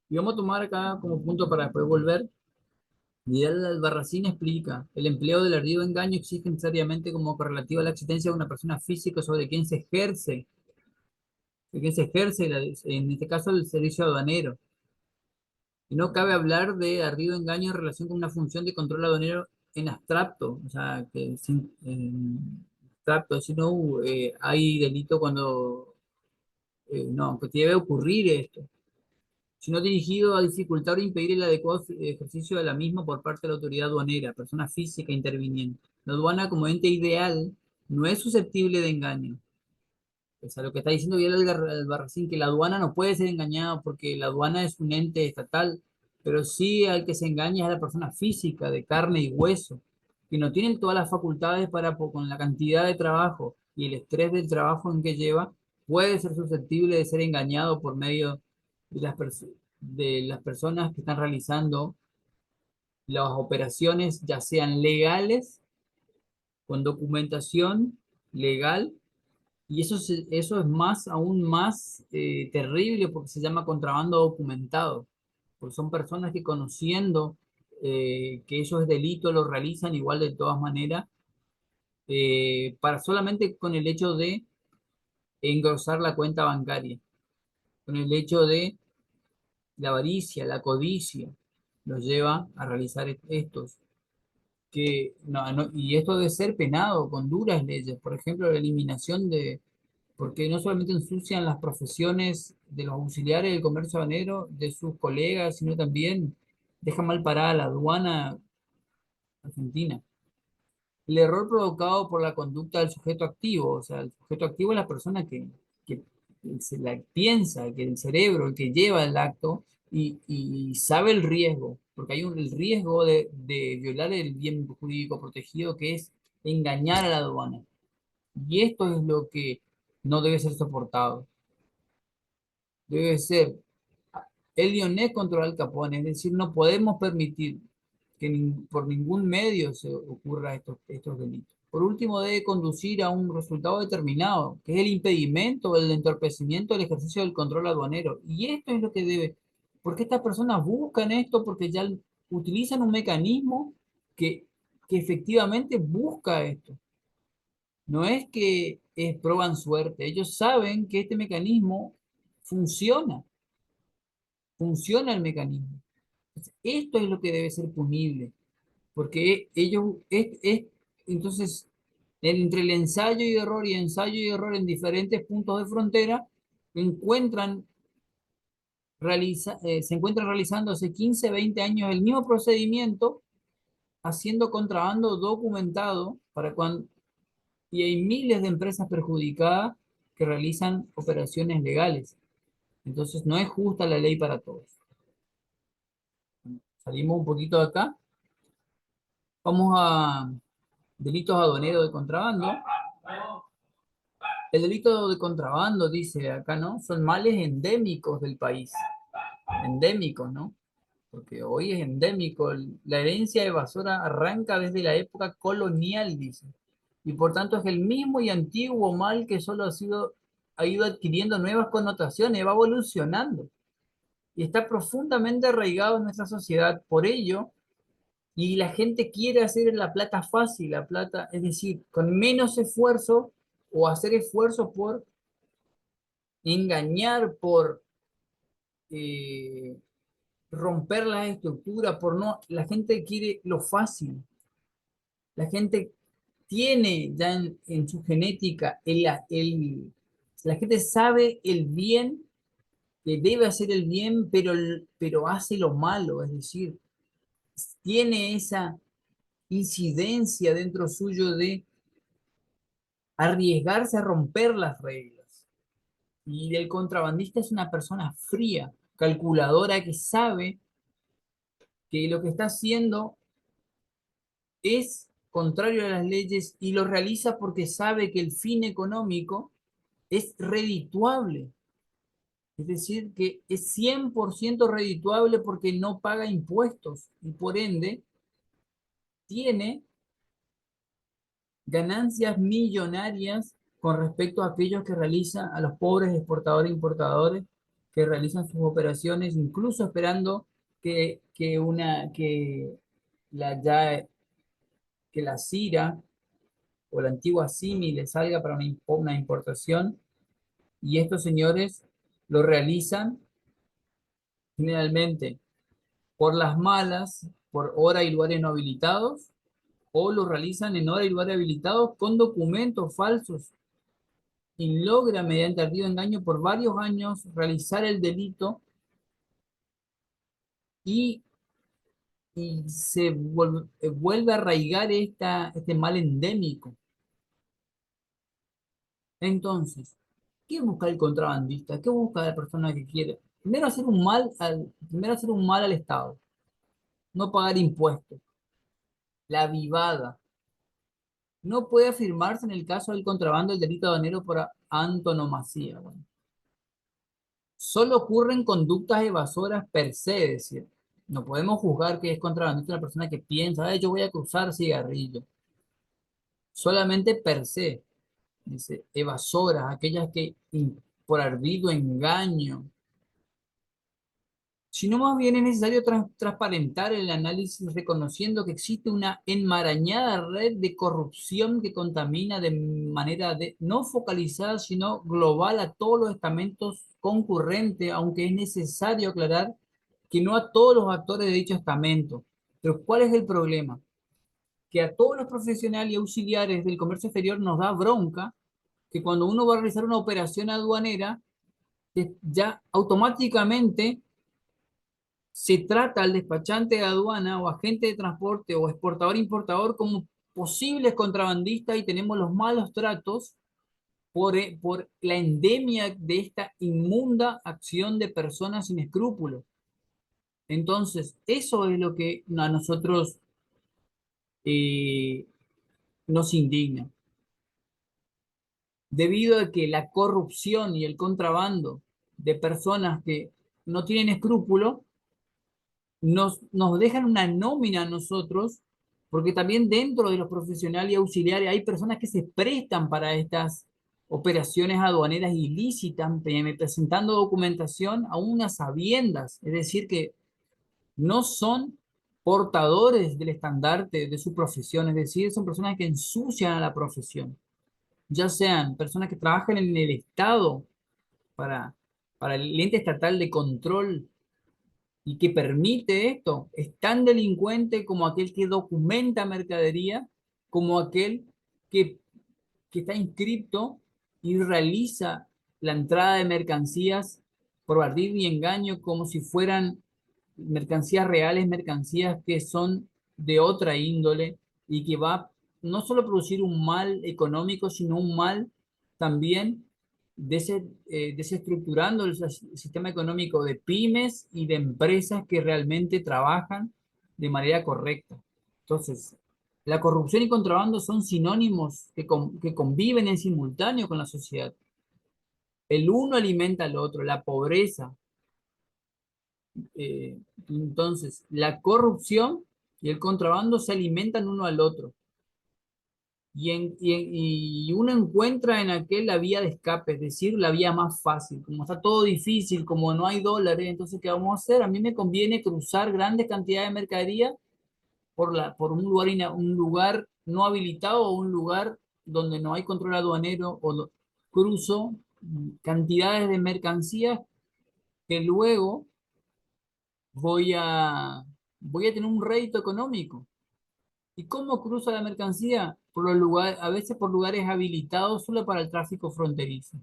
Y vamos a tomar acá como punto para después volver. Vidal Albarracín explica, el empleo del ardido engaño existe necesariamente como correlativo a la existencia de una persona física sobre quien se ejerce, en este caso el servicio aduanero. Y no cabe hablar de ardido engaño en relación con una función de control aduanero en abstracto, o sea, que en abstracto, si no hay delito cuando no, que debe ocurrir esto, sino dirigido a dificultar o impedir el adecuado ejercicio de la misma por parte de la autoridad aduanera, persona física interviniente. La aduana como ente ideal no es susceptible de engaño. O sea, lo que está diciendo Vidal Albarracín, que la aduana no puede ser engañada porque la aduana es un ente estatal, pero sí al que se engaña es a la persona física, de carne y hueso, que no tienen todas las facultades para, con la cantidad de trabajo y el estrés del trabajo en que lleva, puede ser susceptible de ser engañado por medio de las personas que están realizando las operaciones, ya sean legales, con documentación legal, y eso es más, aún más terrible porque se llama contrabando documentado, porque son personas que conociendo que eso es delito lo realizan igual de todas maneras, para solamente con el hecho de engrosar la cuenta bancaria, con el hecho de la avaricia, la codicia, los lleva a realizar estos. Y esto debe ser penado con duras leyes, por ejemplo, la eliminación porque no solamente ensucian las profesiones de los auxiliares del comercio aduanero, de sus colegas, sino también deja mal parada la aduana argentina. El error provocado por la conducta del sujeto activo, o sea, el sujeto activo es la persona que se la piensa, que el cerebro, el que lleva el acto y sabe el riesgo, porque hay el riesgo de violar el bien jurídico protegido que es engañar a la aduana. Y esto es lo que no debe ser soportado. Debe ser el Lionel contra Al Capone, es decir, no podemos permitir que por ningún medio se ocurra estos delitos. Por último, debe conducir a un resultado determinado, que es el impedimento o el entorpecimiento del ejercicio del control aduanero. Y esto es lo que debe, porque estas personas buscan esto, porque ya utilizan un mecanismo que, que efectivamente busca esto. No es que proban suerte, ellos saben que este mecanismo funciona, funciona el mecanismo. Esto es lo que debe ser punible, porque ellos, entonces, entre el ensayo y error en diferentes puntos de frontera, encuentran, se encuentran realizando hace 15, 20 años el mismo procedimiento, haciendo contrabando documentado y hay miles de empresas perjudicadas que realizan operaciones legales. Entonces, no es justa la ley para todos. Salimos un poquito de acá. Vamos a delitos aduaneros de contrabando. El delito de contrabando, dice acá, ¿no? Son males endémicos del país. Endémicos, ¿no? Porque hoy es endémico. La herencia evasora arranca desde la época colonial, dice. Y por tanto es el mismo y antiguo mal que solo ha ido adquiriendo nuevas connotaciones, va evolucionando. y está profundamente arraigado en nuestra sociedad. Por ello, y la gente quiere hacer la plata fácil, la plata, es decir, con menos esfuerzo o hacer esfuerzo por engañar, por eh, romper las estructuras, por no, la gente quiere lo fácil. La gente tiene ya en su genética, la gente sabe el bien, que debe hacer el bien, pero hace lo malo, es decir, tiene esa incidencia dentro suyo de arriesgarse a romper las reglas. Y el contrabandista es una persona fría, calculadora, que sabe que lo que está haciendo es contrario a las leyes y lo realiza porque sabe que el fin económico es redituable. Es decir, que es 100% redituable porque no paga impuestos y por ende tiene ganancias millonarias con respecto a aquellos que realizan, a los pobres exportadores e importadores que realizan sus operaciones, incluso esperando que la, ya, que la CIRA o la antigua CIMI le salga para una importación, y estos señores lo realizan generalmente por las malas, por hora y lugares no habilitados, o lo realizan en hora y lugares habilitados con documentos falsos y logra, mediante ardido engaño por varios años, realizar el delito y, y vuelve a arraigar este mal endémico. Entonces, ¿qué busca el contrabandista? ¿Qué busca la persona que quiere? Primero hacer un mal al Estado, no pagar impuestos, la vivada. No puede afirmarse en el caso del contrabando el delito aduanero por antonomasia. Bueno, solo ocurren conductas evasoras per se, es decir, no podemos juzgar que es contrabandista una persona que piensa, "Ay, yo voy a cruzar cigarrillo". Solamente per se, dice, evasoras, aquellas que por ardido engaño, sino más bien es necesario transparentar el análisis reconociendo que existe una enmarañada red de corrupción que contamina de manera no focalizada, sino global a todos los estamentos concurrentes, aunque es necesario aclarar que no a todos los actores de dicho estamento. Pero ¿cuál es el problema? Que a todos los profesionales y auxiliares del comercio exterior nos da bronca que cuando uno va a realizar una operación aduanera, ya automáticamente se trata al despachante de aduana o agente de transporte o exportador-importador como posibles contrabandistas y tenemos los malos tratos por la endemia de esta inmunda acción de personas sin escrúpulos. Entonces, eso es lo que a nosotros eh, nos indigna. Debido a que la corrupción y el contrabando de personas que no tienen escrúpulos nos dejan una nómina a nosotros, porque también dentro de los profesionales y auxiliares hay personas que se prestan para estas operaciones aduaneras ilícitas, presentando documentación a unas sabiendas, es decir, que no son portadores del estandarte de su profesión, es decir, son personas que ensucian a la profesión, ya sean personas que trabajan en el Estado para, para el ente estatal de control y que permite esto, es tan delincuente como aquel que documenta mercadería, como aquel que, que está inscripto y realiza la entrada de mercancías por ardid y engaño como si fueran mercancías reales, mercancías que son de otra índole y que va no solo a producir un mal económico, sino un mal también desestructurando el sistema económico de pymes y de empresas que realmente trabajan de manera correcta. Entonces, la corrupción y contrabando son sinónimos que conviven en simultáneo con la sociedad. El uno alimenta al otro, la pobreza. eh, entonces, la corrupción y el contrabando se alimentan uno al otro. y uno encuentra en aquel la vía de escape, es decir, la vía más fácil. Como está todo difícil, como no hay dólares, entonces, ¿qué vamos a hacer? A mí me conviene cruzar grandes cantidades de mercadería por un lugar, un lugar no habilitado o un lugar donde no hay control aduanero cruzo cantidades de mercancías que luego voy a, voy a tener un rédito económico. ¿Y cómo cruza la mercancía? Por los lugares, a veces por lugares habilitados solo para el tráfico fronterizo.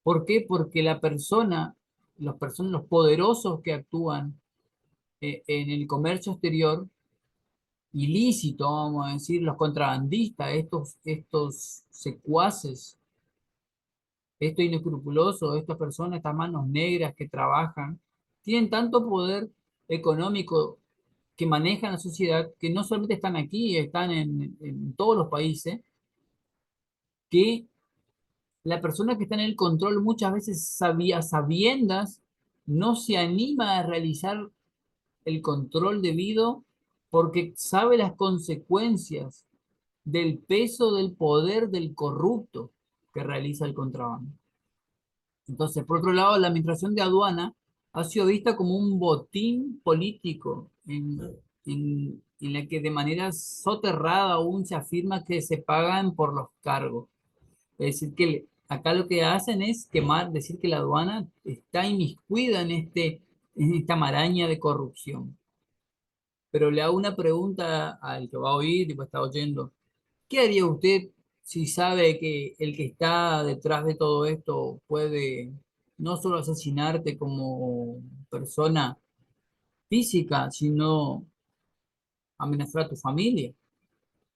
¿Por qué? Porque los poderosos que actúan en el comercio exterior, ilícito, vamos a decir, los contrabandistas, estos secuaces, estos inescrupulosos, estas personas, estas manos negras que trabajan, tienen tanto poder económico que manejan la sociedad, que no solamente están aquí, están en todos los países, que la persona que está en el control muchas veces sabiendas no se anima a realizar el control debido porque sabe las consecuencias del peso del poder del corrupto que realiza el contrabando. Entonces, por otro lado, la administración de aduana ha sido vista como un botín político en la que de manera soterrada aún se afirma que se pagan por los cargos. Es decir, que acá lo que hacen es quemar, decir que la aduana está inmiscuida en esta maraña de corrupción. Pero le hago una pregunta al que va a oír y pues está oyendo. ¿Qué haría usted si sabe que el que está detrás de todo esto puede no solo asesinarte como persona física, sino amenazar a tu familia?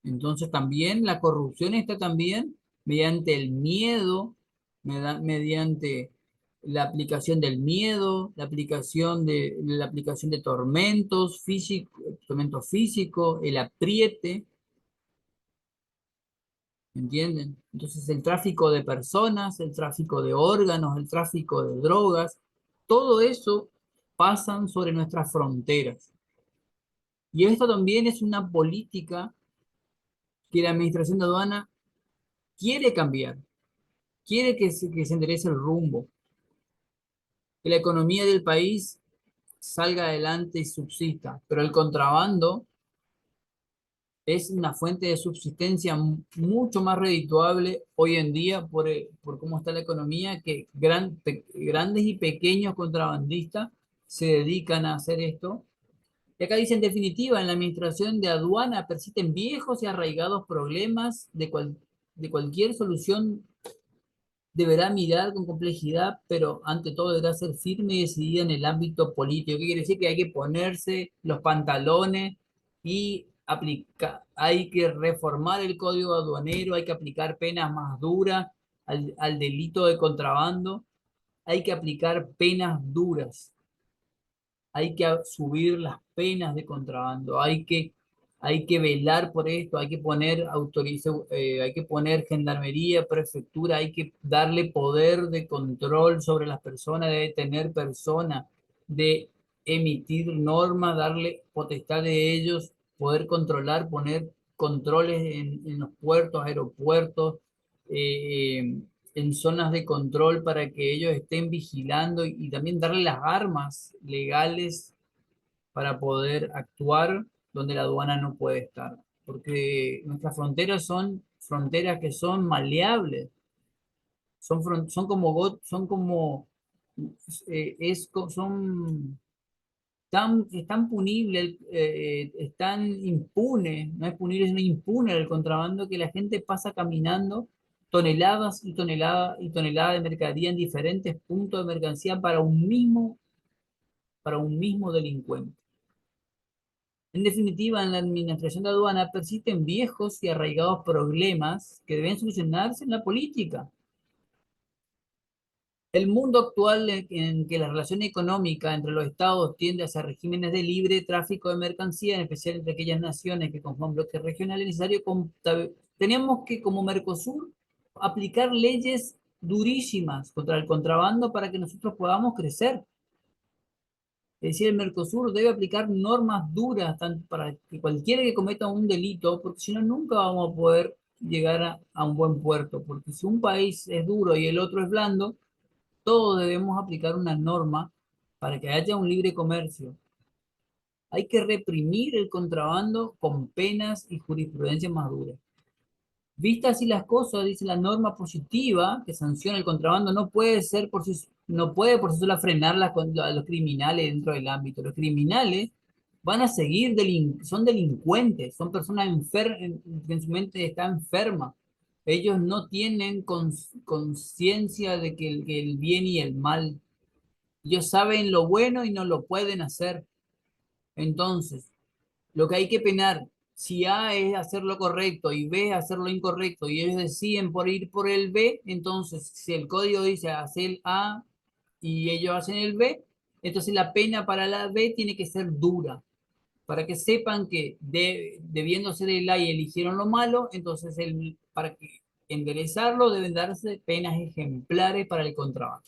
Entonces también la corrupción está también mediante el miedo, mediante la aplicación del miedo, la aplicación de tormentos físicos, el apriete, ¿entienden? Entonces el tráfico de personas, el tráfico de órganos, el tráfico de drogas, todo eso pasan sobre nuestras fronteras. Y esto también es una política que la Administración de Aduana quiere cambiar, quiere que se enderece el rumbo, que la economía del país salga adelante y subsista, pero el contrabando es una fuente de subsistencia mucho más redituable hoy en día por cómo está la economía, que grandes y pequeños contrabandistas se dedican a hacer esto. Y acá dice, en definitiva, en la administración de aduana persisten viejos y arraigados problemas de cualquier solución deberá mirar con complejidad, pero ante todo deberá ser firme y decidida en el ámbito político. ¿Qué quiere decir? Que hay que ponerse los pantalones y hay que reformar el código aduanero, hay que aplicar penas más duras al delito de contrabando, hay que aplicar penas duras, hay que subir las penas de contrabando, hay que velar por esto, hay que poner gendarmería, prefectura, hay que darle poder de control sobre las personas, de detener personas, de emitir normas, darle potestad de ellos, poder controlar, poner controles en los puertos, aeropuertos, en zonas de control para que ellos estén vigilando y también darle las armas legales para poder actuar donde la aduana no puede estar. Porque nuestras fronteras son fronteras que son maleables, son como, son es tan punible, es tan impune, no es punible, sino impune el contrabando que la gente pasa caminando toneladas y toneladas y toneladas de mercadería en diferentes puntos de mercancía para un mismo delincuente. En definitiva, en la administración de aduana persisten viejos y arraigados problemas que deben solucionarse en la política. El mundo actual en que la relación económica entre los estados tiende hacia regímenes de libre tráfico de mercancías, en especial entre aquellas naciones que conforman bloques regionales, es necesario tenemos que, como Mercosur, aplicar leyes durísimas contra el contrabando para que nosotros podamos crecer. Es decir, el Mercosur debe aplicar normas duras tanto para que cualquiera que cometa un delito, porque si no, nunca vamos a poder llegar a un buen puerto, porque si un país es duro y el otro es blando, todos debemos aplicar una norma para que haya un libre comercio. Hay que reprimir el contrabando con penas y jurisprudencia más duras. Vistas así las cosas, dice la norma positiva que sanciona el contrabando, no puede ser por sí, no puede por sí sola frenar a los criminales dentro del ámbito. Los criminales van a seguir, son delincuentes, son personas que en su mente está enferma. Ellos no tienen conciencia de que el bien y el mal. Ellos saben lo bueno y no lo pueden hacer. Entonces, lo que hay que penar, si A es hacer lo correcto y B es hacer lo incorrecto y ellos deciden por ir por el B, entonces si el código dice hacer el A y ellos hacen el B, entonces la pena para la B tiene que ser dura, para que sepan que debiendo ser el A y eligieron lo malo, entonces para que enderezarlo deben darse penas ejemplares para el contrabando.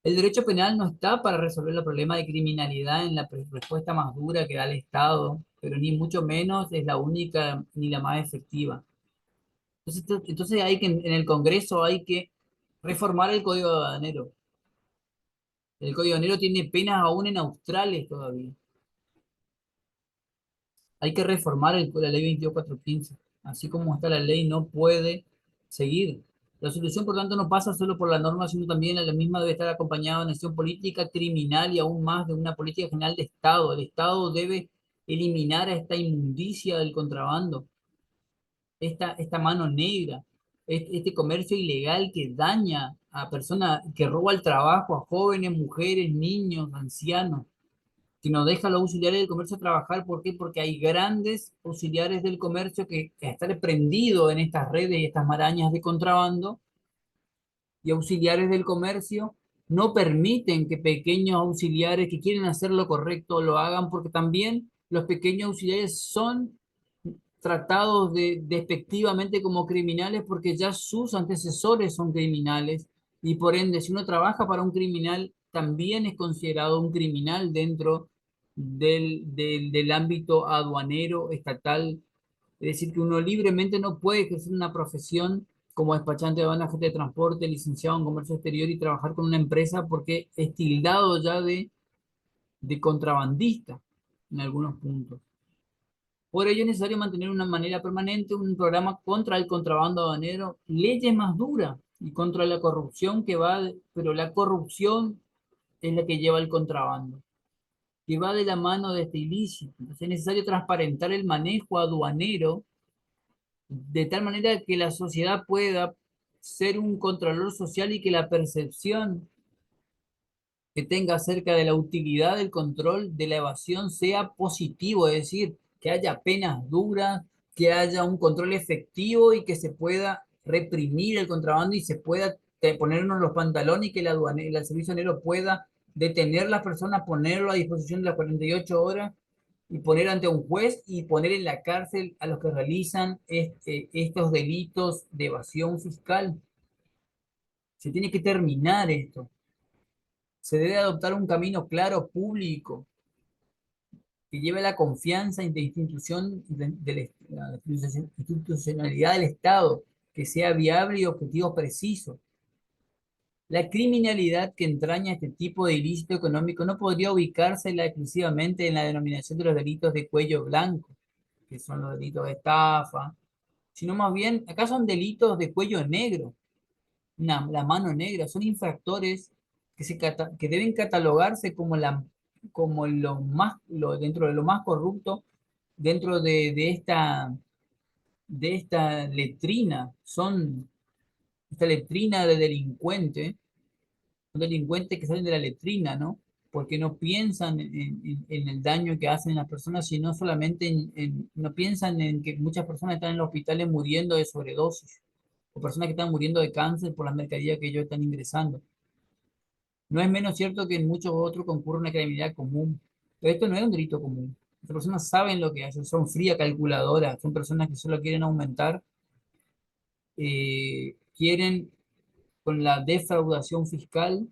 El derecho penal no está para resolver el problema de criminalidad en la respuesta más dura que da el Estado, pero ni mucho menos es la única ni la más efectiva. Entonces hay que, en el Congreso hay que reformar el Código Aduanero. El Código Aduanero tiene penas aún en Australia todavía. Hay que reformar la ley 28415. Así como está la ley, no puede seguir. La solución, por tanto, no pasa solo por la norma, sino también la misma debe estar acompañada de una acción política, criminal y aún más de una política general de Estado. El Estado debe eliminar a esta inmundicia del contrabando, esta mano negra, este comercio ilegal que daña a personas, que roba el trabajo a jóvenes, mujeres, niños, ancianos que no deja a los auxiliares del comercio trabajar. ¿Por qué? Porque hay grandes auxiliares del comercio que están prendidos en estas redes y estas marañas de contrabando, y auxiliares del comercio no permiten que pequeños auxiliares que quieren hacer lo correcto lo hagan, porque también los pequeños auxiliares son tratados despectivamente como criminales porque ya sus antecesores son criminales y por ende si uno trabaja para un criminal también es considerado un criminal dentro del ámbito aduanero estatal. Es decir, que uno libremente no puede ejercer una profesión como despachante de aduana, agente de transporte, licenciado en comercio exterior y trabajar con una empresa porque es tildado ya de contrabandista en algunos puntos. Por ello es necesario mantener de una manera permanente un programa contra el contrabando aduanero, leyes más duras y contra la corrupción pero la corrupción es la que lleva el contrabando, que va de la mano de este ilícito. Entonces es necesario transparentar el manejo aduanero de tal manera que la sociedad pueda ser un controlador social y que la percepción que tenga acerca de la utilidad del control de la evasión sea positivo, es decir, que haya penas duras, que haya un control efectivo y que se pueda reprimir el contrabando y se pueda ponernos los pantalones y que el servicio aduanero pueda detener a las personas, ponerlo a disposición de las 48 horas y poner ante un juez y poner en la cárcel a los que realizan estos delitos de evasión fiscal. Se tiene que terminar esto. Se debe adoptar un camino claro, público, que lleve a la confianza de la institucionalidad del Estado, que sea viable y objetivo preciso. La criminalidad que entraña este tipo de ilícito económico no podría ubicársela exclusivamente en la denominación de los delitos de cuello blanco, que son los delitos de estafa, sino más bien, acá son delitos de cuello negro, la mano negra, son infractores que deben catalogarse como dentro de lo más corrupto, dentro de esta letrina, esta letrina de delincuente, un delincuente que salen de la letrina, ¿no? Porque no piensan en el daño que hacen las personas, sino solamente no piensan en que muchas personas están en los hospitales muriendo de sobredosis, o personas que están muriendo de cáncer por la mercadería que ellos están ingresando. No es menos cierto que en muchos otros concurre una criminalidad común, pero esto no es un delito común. Estas personas saben lo que hacen, son frías calculadoras, son personas que solo quieren aumentar, quieren con la defraudación fiscal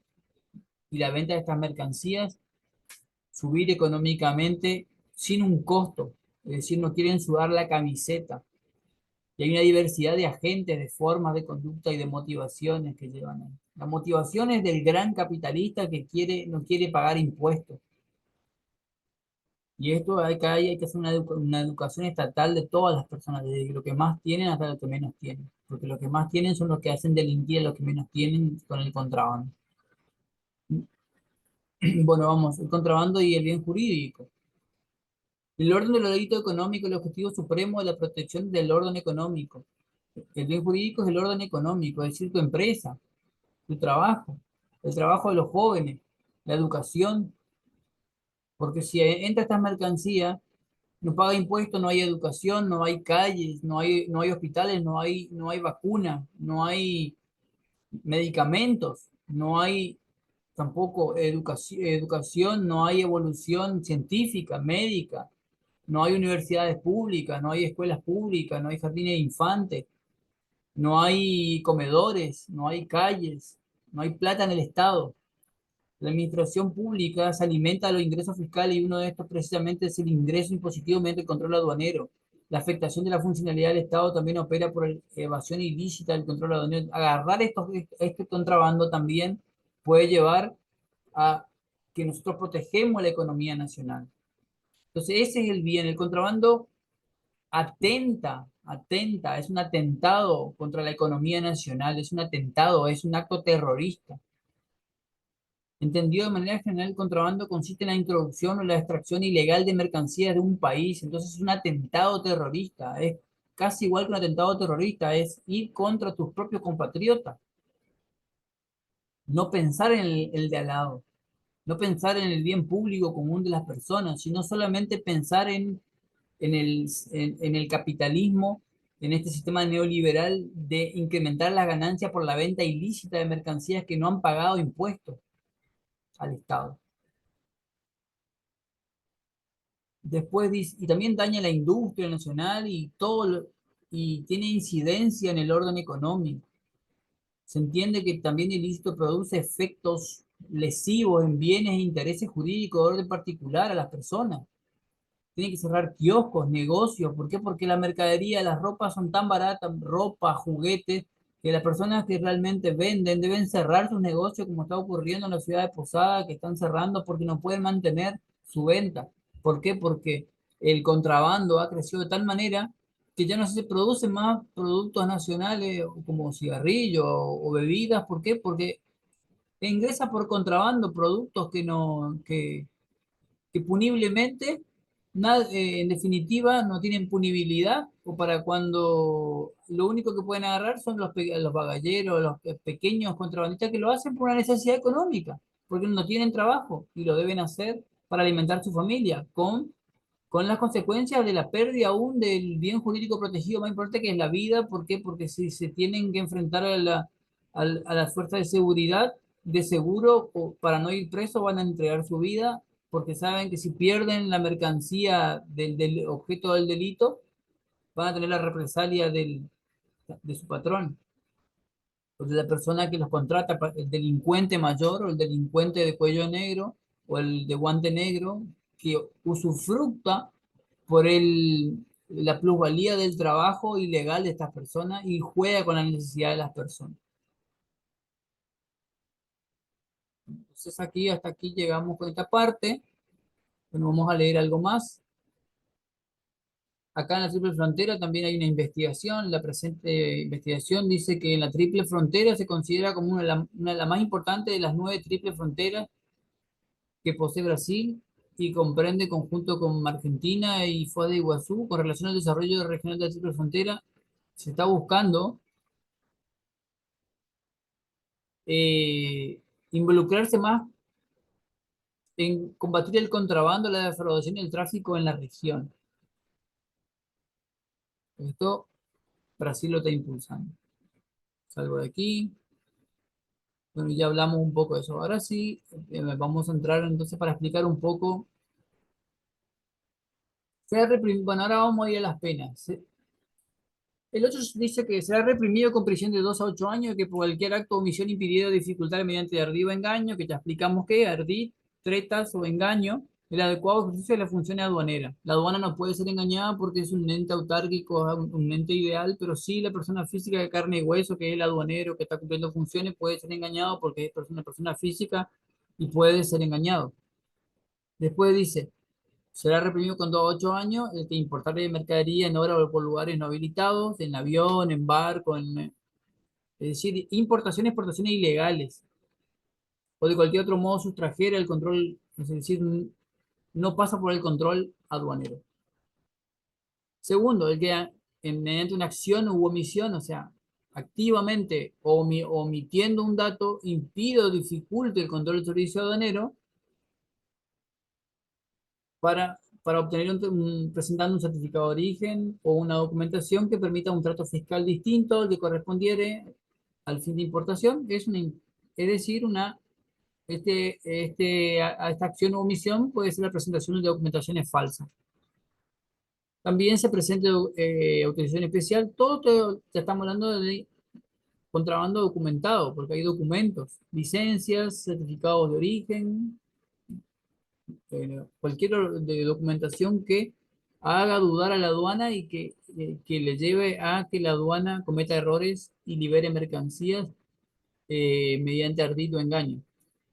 y la venta de estas mercancías subir económicamente sin un costo. Es decir, no quieren sudar la camiseta. Y hay una diversidad de agentes, de formas de conducta y de motivaciones que llevan ahí. La motivación es del gran capitalista que no quiere pagar impuestos. Y esto hay que hacer una educación estatal de todas las personas, desde lo que más tienen hasta lo que menos tienen. Porque los que más tienen son los que hacen delinquir a los que menos tienen con el contrabando. Bueno, vamos, el contrabando y el bien jurídico. El orden del delito económico es el objetivo supremo de la protección del orden económico. El bien jurídico es el orden económico, es decir, tu empresa, tu trabajo, el trabajo de los jóvenes, la educación, porque si entra estas mercancías, no paga impuestos, no hay educación, no hay calles, no hay hospitales, no hay vacunas, no hay medicamentos, no hay tampoco educación, no hay evolución científica, médica, no hay universidades públicas, no hay escuelas públicas, no hay jardines de infantes, no hay comedores, no hay calles, no hay plata en el Estado. La administración pública se alimenta de los ingresos fiscales y uno de estos precisamente es el ingreso impositivo mediante el control aduanero. La afectación de la funcionalidad del Estado también opera por evasión ilícita del control aduanero. Agarrar este contrabando también puede llevar a que nosotros protegemos la economía nacional. Entonces, ese es el bien. El contrabando es un atentado contra la economía nacional, es un atentado, es un acto terrorista. Entendido de manera general, el contrabando consiste en la introducción o la extracción ilegal de mercancías de un país, entonces es un atentado terrorista, es casi igual que un atentado terrorista, es ir contra tus propios compatriotas, no pensar en el de al lado, no pensar en el bien público común de las personas, sino solamente pensar en el capitalismo, en este sistema neoliberal de incrementar las ganancias por la venta ilícita de mercancías que no han pagado impuestos al Estado. Después dice, y también daña la industria nacional y tiene incidencia en el orden económico. Se entiende que también el ilícito produce efectos lesivos en bienes e intereses jurídicos de orden particular a las personas. Tiene que cerrar kioscos, negocios. ¿Por qué? Porque la mercadería, las ropas son tan baratas, ropa, juguetes, que las personas que realmente venden deben cerrar sus negocios, como está ocurriendo en la ciudad de Posada, que están cerrando porque no pueden mantener su venta. ¿Por qué? Porque el contrabando ha crecido de tal manera que ya no se producen más productos nacionales como cigarrillos o bebidas. ¿Por qué? Porque ingresa por contrabando productos que puniblemente, en definitiva, no tienen punibilidad, o para cuando lo único que pueden agarrar son los bagalleros, los pequeños contrabandistas que lo hacen por una necesidad económica, porque no tienen trabajo y lo deben hacer para alimentar su familia, con las consecuencias de la pérdida aún del bien jurídico protegido más importante que es la vida. ¿Por qué? Porque si se tienen que enfrentar a las fuerzas de seguridad, de seguro, o para no ir presos, van a entregar su vida, porque saben que si pierden la mercancía del objeto del delito, van a tener la represalia de su patrón, o de la persona que los contrata, el delincuente mayor o el delincuente de cuello negro o el de guante negro, que usufructa por la plusvalía del trabajo ilegal de estas personas y juega con la necesidad de las personas. Entonces aquí, hasta aquí llegamos con esta parte. Bueno, vamos a leer algo más. Acá en la Triple Frontera también hay una investigación. La presente investigación dice que en la Triple Frontera se considera como una de las más importantes de las 9 Triple Fronteras que posee Brasil y comprende conjunto con Argentina y Foz de Iguazú. Con relación al desarrollo regional de la Triple Frontera, se está buscando eh, involucrarse más en combatir el contrabando, la defraudación y el tráfico en la región. Esto Brasil lo está impulsando. Salgo de aquí. Bueno, ya hablamos un poco de eso. Ahora sí, vamos a entrar entonces para explicar un poco. Bueno, ahora vamos a ir a las penas. El otro dice que será reprimido con prisión de 2 a 8 años, que por cualquier acto o omisión impedido dificultar mediante ardid o engaño, que ya explicamos que ardid, tretas o engaño, el adecuado ejercicio de la función aduanera. La aduana no puede ser engañada porque es un ente autárquico, un ente ideal, pero sí la persona física de carne y hueso, que es el aduanero que está cumpliendo funciones, puede ser engañado porque es una persona física y puede ser engañado. Después dice, será reprimido con 2 a 8 años el que importar de mercadería en hora o por lugares no habilitados, en avión, en barco, es decir, importaciones, exportaciones ilegales o de cualquier otro modo sustrajera el control, es decir, no pasa por el control aduanero. Segundo, el que mediante una acción u omisión, o sea, activamente omitiendo un dato, impide o dificulte el control del servicio aduanero para obtener presentando un certificado de origen o una documentación que permita un trato fiscal distinto al que correspondiere al fin de importación. Es decir, a esta acción o omisión puede ser la presentación de documentaciones falsas. También se presenta autorización especial. Todo ya estamos hablando de contrabando documentado, porque hay documentos, licencias, certificados de origen, cualquier de documentación que haga dudar a la aduana y que le lleve a que la aduana cometa errores y libere mercancías mediante ardid o engaño.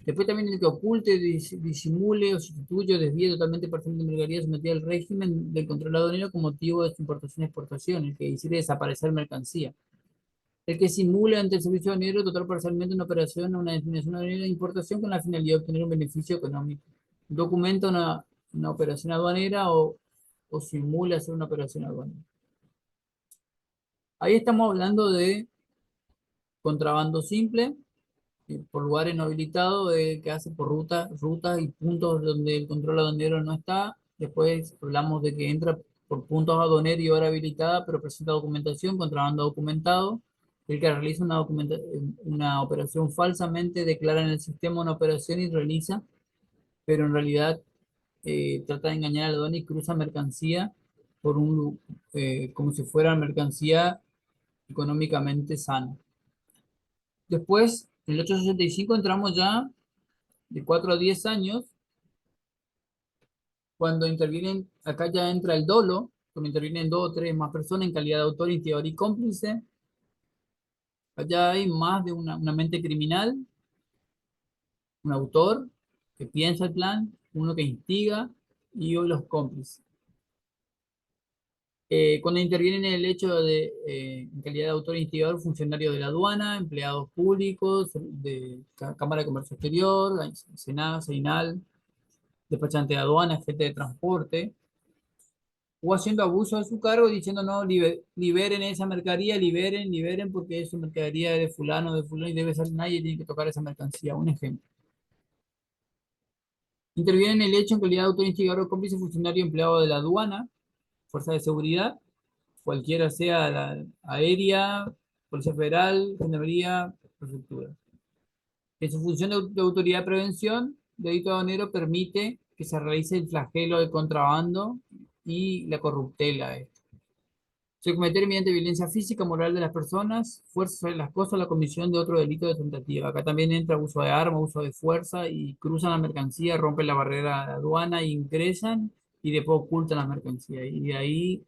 Después también el que oculte, disimule o sustituye o desvíe totalmente parcialmente de mercadería sometida al régimen del control aduanero con motivo de su importación-exportación, el que decide desaparecer mercancía. El que simule ante el servicio aduanero total o parcialmente una operación o una destinación aduanera de importación con la finalidad de obtener un beneficio económico. Documenta una operación aduanera o simula hacer una operación aduanera. Ahí estamos hablando de contrabando simple, por lugares no habilitados, que hace por rutas y puntos donde el control aduanero no está. Después hablamos de que entra por puntos aduaneros y hora habilitada, pero presenta documentación, contrabando documentado. El que realiza una operación falsamente declara en el sistema una operación y realiza, pero en realidad trata de engañar al aduana y cruza mercancía como si fuera mercancía económicamente sana. Después, en el 865 entramos ya de 4 a 10 años, cuando intervienen, acá ya entra el dolo, cuando intervienen 2 o 3 más personas en calidad de autor, instigador y cómplice. Allá hay más de una mente criminal, un autor que piensa el plan, uno que instiga y los cómplices. Cuando intervienen en el hecho en calidad de autor e instigador, funcionarios de la aduana, empleados públicos, de Cámara de Comercio Exterior, la Senado, SEINAL, despachante de aduana, gente de transporte, o haciendo abuso de su cargo diciendo no, liberen esa mercadería, liberen porque esa mercadería es de fulano y debe ser nadie tiene que tocar esa mercancía. Un ejemplo. Interviene en el hecho en calidad de autor instigador o cómplice funcionario empleado de la aduana, fuerza de seguridad, cualquiera sea la aérea, Policía Federal, Gendarmería, Prefectura. En su función de autoridad de prevención, delito aduanero permite que se realice el flagelo de contrabando y la corruptela. Se cometer mediante violencia física, moral de las personas, fuerza sobre las cosas, la comisión de otro delito de tentativa. Acá también entra uso de arma, uso de fuerza y cruzan la mercancía, rompen la barrera de aduana e ingresan y después ocultan la mercancía. Y de ahí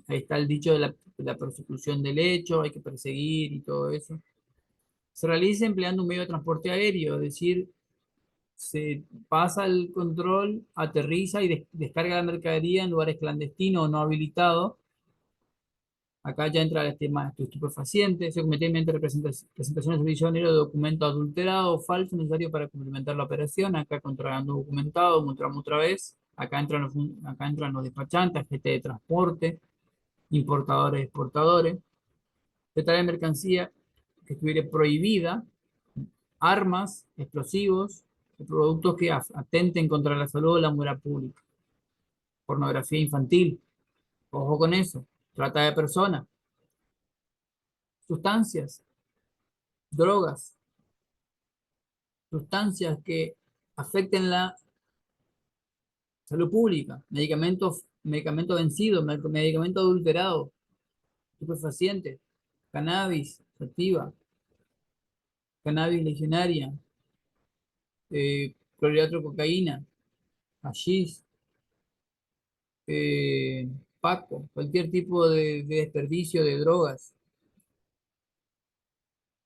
está el dicho de la persecución del hecho, hay que perseguir y todo eso. Se realiza empleando un medio de transporte aéreo, es decir, se pasa el control, aterriza y descarga la mercadería en lugares clandestinos o no habilitados. Acá ya entra el tema de estupefaciente, se comete mediante presentación de servicio aduanero de documento adulterado o falso necesario para complementar la operación. Acá contrabando documentado, mostramos otra vez. Acá entran los despachantes, agentes de transporte, importadores, exportadores. Se trae mercancía que estuviera prohibida, armas, explosivos, productos que atenten contra la salud o la moral pública. Pornografía infantil, ojo con eso. Trata de personas, sustancias, drogas, sustancias que afecten la salud pública, medicamentos vencidos, medicamentos adulterados, estupefacientes, cannabis, sativa, cannabis legionaria, clorhidrato de cocaína, hashish, eh, Paco, cualquier tipo de desperdicio de drogas.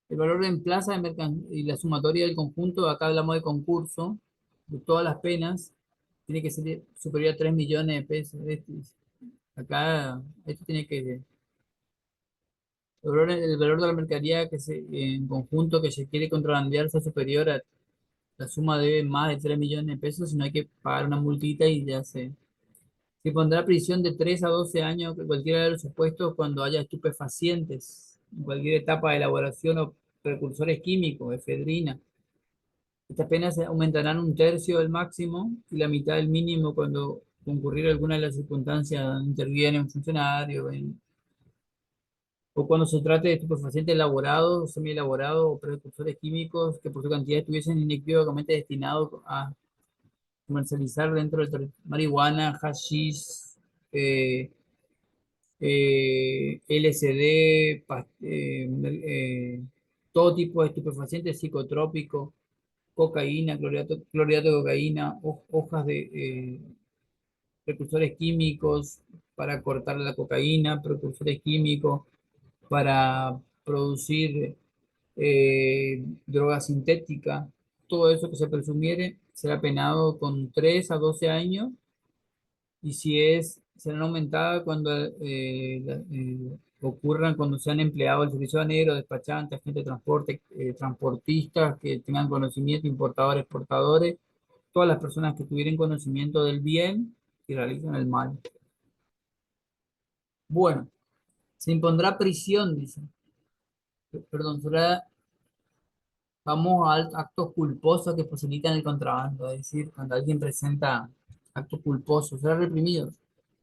El valor en plaza de y la sumatoria del conjunto, acá hablamos de concurso, de todas las penas, tiene que ser superior a 3 millones de pesos. Acá, esto tiene que, el valor de la mercadería que se, en conjunto que se quiere contrabandear sea superior a la suma de más de 3 millones de pesos, si no hay que pagar una multita y ya se pondrá prisión de 3 a 12 años en cualquiera de los supuestos cuando haya estupefacientes, en cualquier etapa de elaboración o precursores químicos, efedrina. Estas penas aumentarán un tercio del máximo y la mitad del mínimo cuando concurrir alguna de las circunstancias donde interviene un funcionario o cuando se trate de estupefacientes elaborados, semi-elaborados o precursores químicos que por su cantidad estuviesen inequívocamente destinados a comercializar dentro del marihuana, hashish, eh, LSD, todo tipo de estupefacientes psicotrópicos, cocaína, clorhidrato de cocaína, hojas de precursores químicos para cortar la cocaína, precursores químicos para producir droga sintética. Todo eso que se presumiere será penado con 3 a 12 años y si es, serán aumentadas cuando ocurran, cuando sean empleados el servicio aduanero, despachantes, agentes de transporte, transportistas que tengan conocimiento, importadores, exportadores, todas las personas que tuvieran conocimiento del bien y realizan el mal. Bueno, se impondrá prisión, dice. Perdón, vamos a actos culposos que posibilitan el contrabando, es decir, cuando alguien presenta actos culposos, será reprimido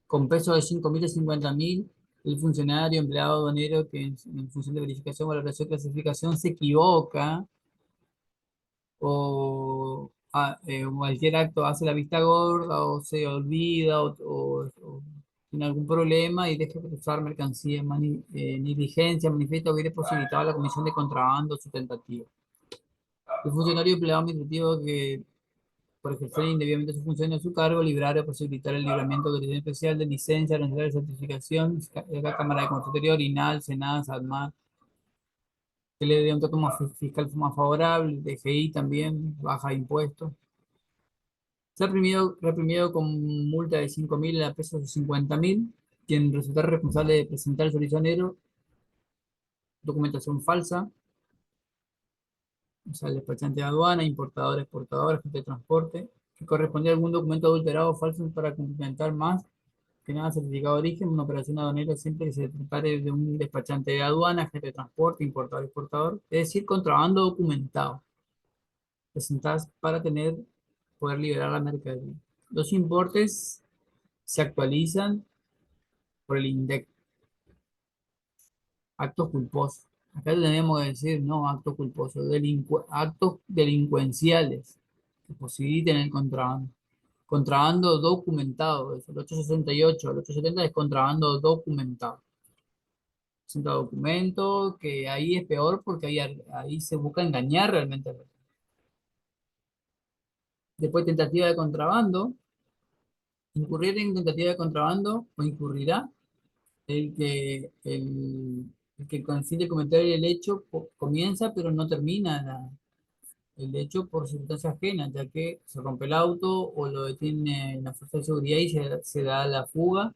con pesos de 5.000 a 50.000, el funcionario, empleado aduanero que en función de verificación, valoración, clasificación se equivoca o cualquier acto hace la vista gorda o se olvida o tiene algún problema y deja de usar mercancía, negligencia, manifiesta o hubiera posibilitado la comisión de contrabando o su tentativa. El funcionario empleado administrativo que por ejercer indebidamente su función o su cargo, librar o posibilitar el libramiento de autorización especial de licencia, organizar de certificación, la Cámara de Comercio Exterior, INAL, SENAS, ADMAT, que le dé un trato más fiscal más favorable, DGI también, baja impuestos. Se ha reprimido con multa de 5.000 a pesos de 50.000, quien resulta responsable de presentar el servicio negro, documentación falsa, o sea, el despachante de aduana, importador, exportador, agente de transporte, que correspondía a algún documento adulterado o falso para complementar más que nada certificado de origen, una operación aduanera siempre que se trate de un despachante de aduana, agente de transporte, importador, exportador, es decir, contrabando documentado, presentadas para poder liberar la mercadería. Los importes se actualizan por el INDEC, actos culposos. Acá tenemos que decir, no, actos culposos, actos delincuenciales que posibiliten el contrabando. Contrabando documentado, es el 868, el 870 es contrabando documentado. Presenta documento, que ahí es peor porque ahí se busca engañar realmente. Después tentativa de contrabando, incurrir en tentativa de contrabando o incurrirá el que consigue cometer el hecho comienza pero no termina el hecho por circunstancias ajenas, ya que se rompe el auto o lo detiene la fuerza de seguridad y se da la fuga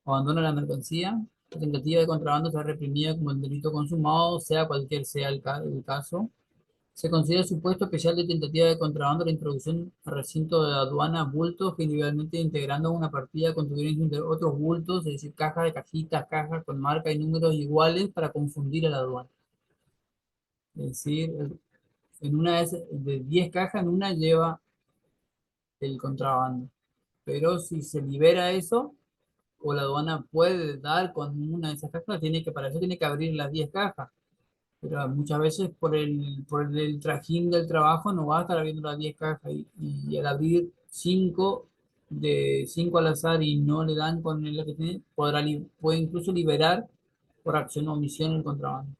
o abandona la mercancía. La tentativa de contrabando está reprimida como el delito consumado, sea cualquier sea el caso. Se considera supuesto especial de tentativa de contrabando la introducción al recinto de aduana bultos que individualmente integrando una partida contuvieron entre otros bultos, es decir, cajas de cajitas, cajas con marca y números iguales para confundir a la aduana. Es decir, en una de 10 cajas, en una lleva el contrabando. Pero si se libera eso, o la aduana puede dar con una de esas cajas, para eso tiene que abrir las 10 cajas. Pero muchas veces por el trajín del trabajo no va a estar abriendo las 10 cajas y al abrir 5 de 5 al azar y no le dan con la que tiene, puede incluso liberar por acción o omisión el contrabando,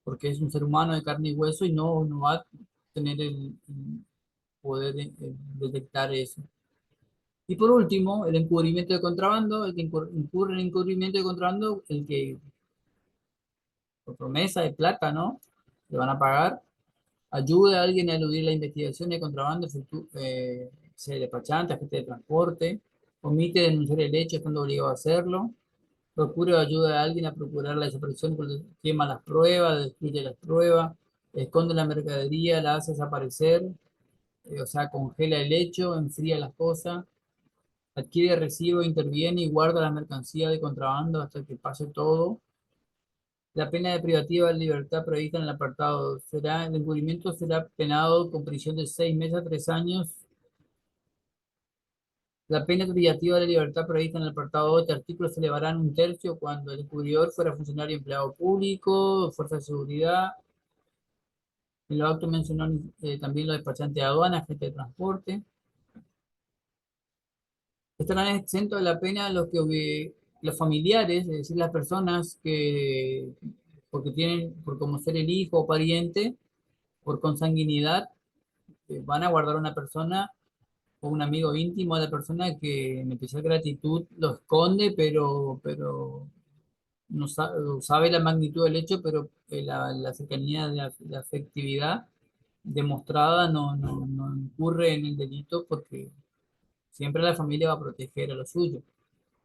porque es un ser humano de carne y hueso y no va a tener el poder de detectar eso. Y por último, el encubrimiento de contrabando, el que incurre en encubrimiento de contrabando, el que por promesa de plata, ¿no? Le van a pagar, ayuda a alguien a eludir la investigación de contrabando, sea despachante, agente de transporte, omite denunciar el hecho estando obligado a hacerlo, procura o ayuda a alguien a procurar la desaparición, quema las pruebas, destruye las pruebas, esconde la mercadería, la hace desaparecer, o sea, congela el hecho, enfría las cosas, adquiere, recibe, interviene y guarda la mercancía de contrabando hasta que pase todo. La pena de privativa de libertad prevista en el apartado será, el encubrimiento será penado con prisión de 6 meses a 3 años. La pena privativa de libertad prevista en el apartado de este artículo se elevará en un tercio cuando el encubridor fuera funcionario empleado público, fuerza de seguridad. En los actos mencionó también los despachantes de aduana, agentes de transporte. Estarán exentos de la pena los familiares, es decir, las personas que, porque tienen, por como ser el hijo o pariente, por consanguinidad, van a guardar a una persona o un amigo íntimo de la persona que en especial gratitud lo esconde, pero no sabe la magnitud del hecho, pero la cercanía de la afectividad demostrada no incurre en el delito porque siempre la familia va a proteger a lo suyo.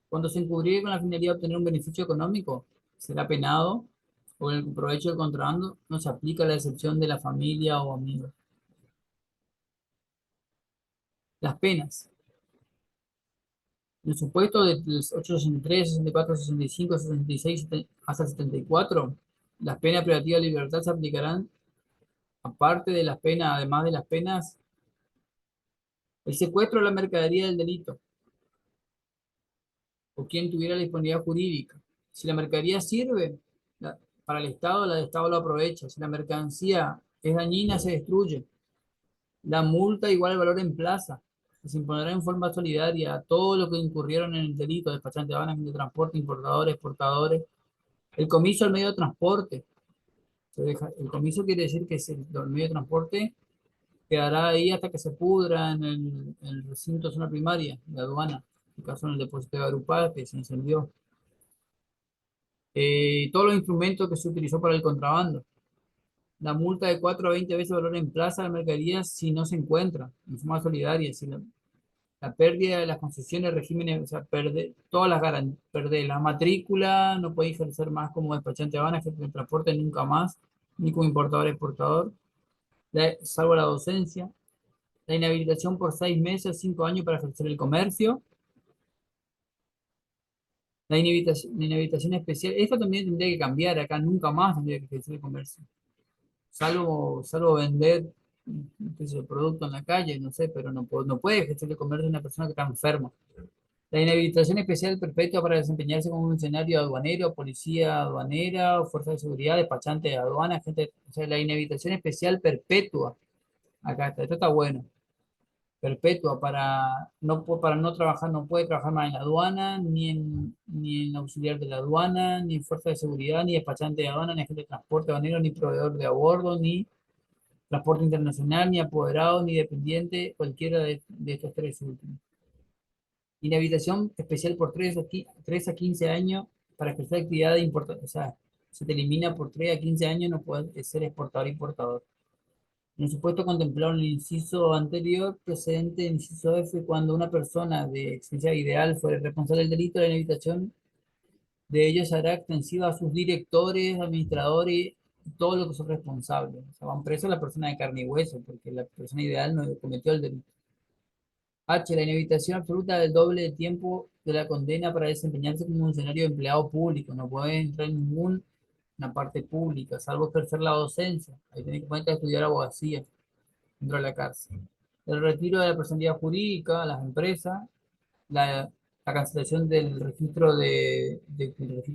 Cuando se encubrir con la finalidad de obtener un beneficio económico, será penado o el provecho del contrabando no se aplica la excepción de la familia o amigos. Las penas. En el supuesto de los 863, 64, 65, 66 hasta 74, las penas privativas de libertad se aplicarán, aparte de las penas, además de las penas, el secuestro de la mercadería del delito, o quien tuviera la disponibilidad jurídica. Si la mercadería sirve para el Estado lo aprovecha. Si la mercancía es dañina, se destruye. La multa igual al valor en plaza. Se imponerá en forma solidaria a todos los que incurrieron en el delito, despachantes de aduanas, de transporte, importadores, exportadores. El comiso al medio de transporte. El comiso quiere decir que el medio de transporte quedará ahí hasta que se pudra en el recinto de zona primaria de aduana. En el caso en el depósito de Garupá, que se incendió. Todos los instrumentos que se utilizó para el contrabando. La multa de 4 a 20 veces el valor en plaza de mercaderías si no se encuentra en forma solidaria. Si la pérdida de las concesiones, regímenes, o sea, todas las garantías, perder la matrícula, no puede ejercer más como despachante de aduanas, jefe de transporte nunca más, ni como importador exportador, salvo la docencia. La inhabilitación por 6 meses, 5 años para ejercer el comercio. La inhabilitación especial, esto también tendría que cambiar, acá nunca más tendría que ejercer el comercio. Salvo vender qué sé yo, producto en la calle, no sé, pero no puede ejercer el comercio de una persona que está enferma. La inhabilitación especial perpetua para desempeñarse como un funcionario aduanero, policía aduanera, o fuerza de seguridad, despachante de aduana, gente, o sea, la inhabilitación especial perpetua, acá está, esto está bueno, perpetua para no trabajar, no puede trabajar más en la aduana, ni en auxiliar de la aduana, ni en fuerza de seguridad, ni despachante de aduana, ni agente de transporte aduanero, ni proveedor de a bordo, ni transporte internacional, ni apoderado, ni dependiente, cualquiera de estos tres últimos. Inhabilitación especial por 3 a 15 años para ejercer actividad de importación. O sea, se te elimina por 3 a 15 años, no puedes ser exportador e importador. En el supuesto contemplado en el inciso anterior, precedente del inciso F, cuando una persona de existencia ideal fuera responsable del delito, la inhabilitación de ellos será extensiva a sus directores, administradores y todos los que son responsables. O sea, van presos la persona de carne y hueso, porque la persona ideal no cometió el delito. H. La inhabilitación absoluta del doble de tiempo de la condena para desempeñarse como funcionario empleado público. No puede entrar en ninguna parte pública, salvo ejercer la docencia. Ahí tiene que poner a estudiar abogacía dentro de la cárcel. El retiro de la personalidad jurídica, las empresas, la cancelación del registro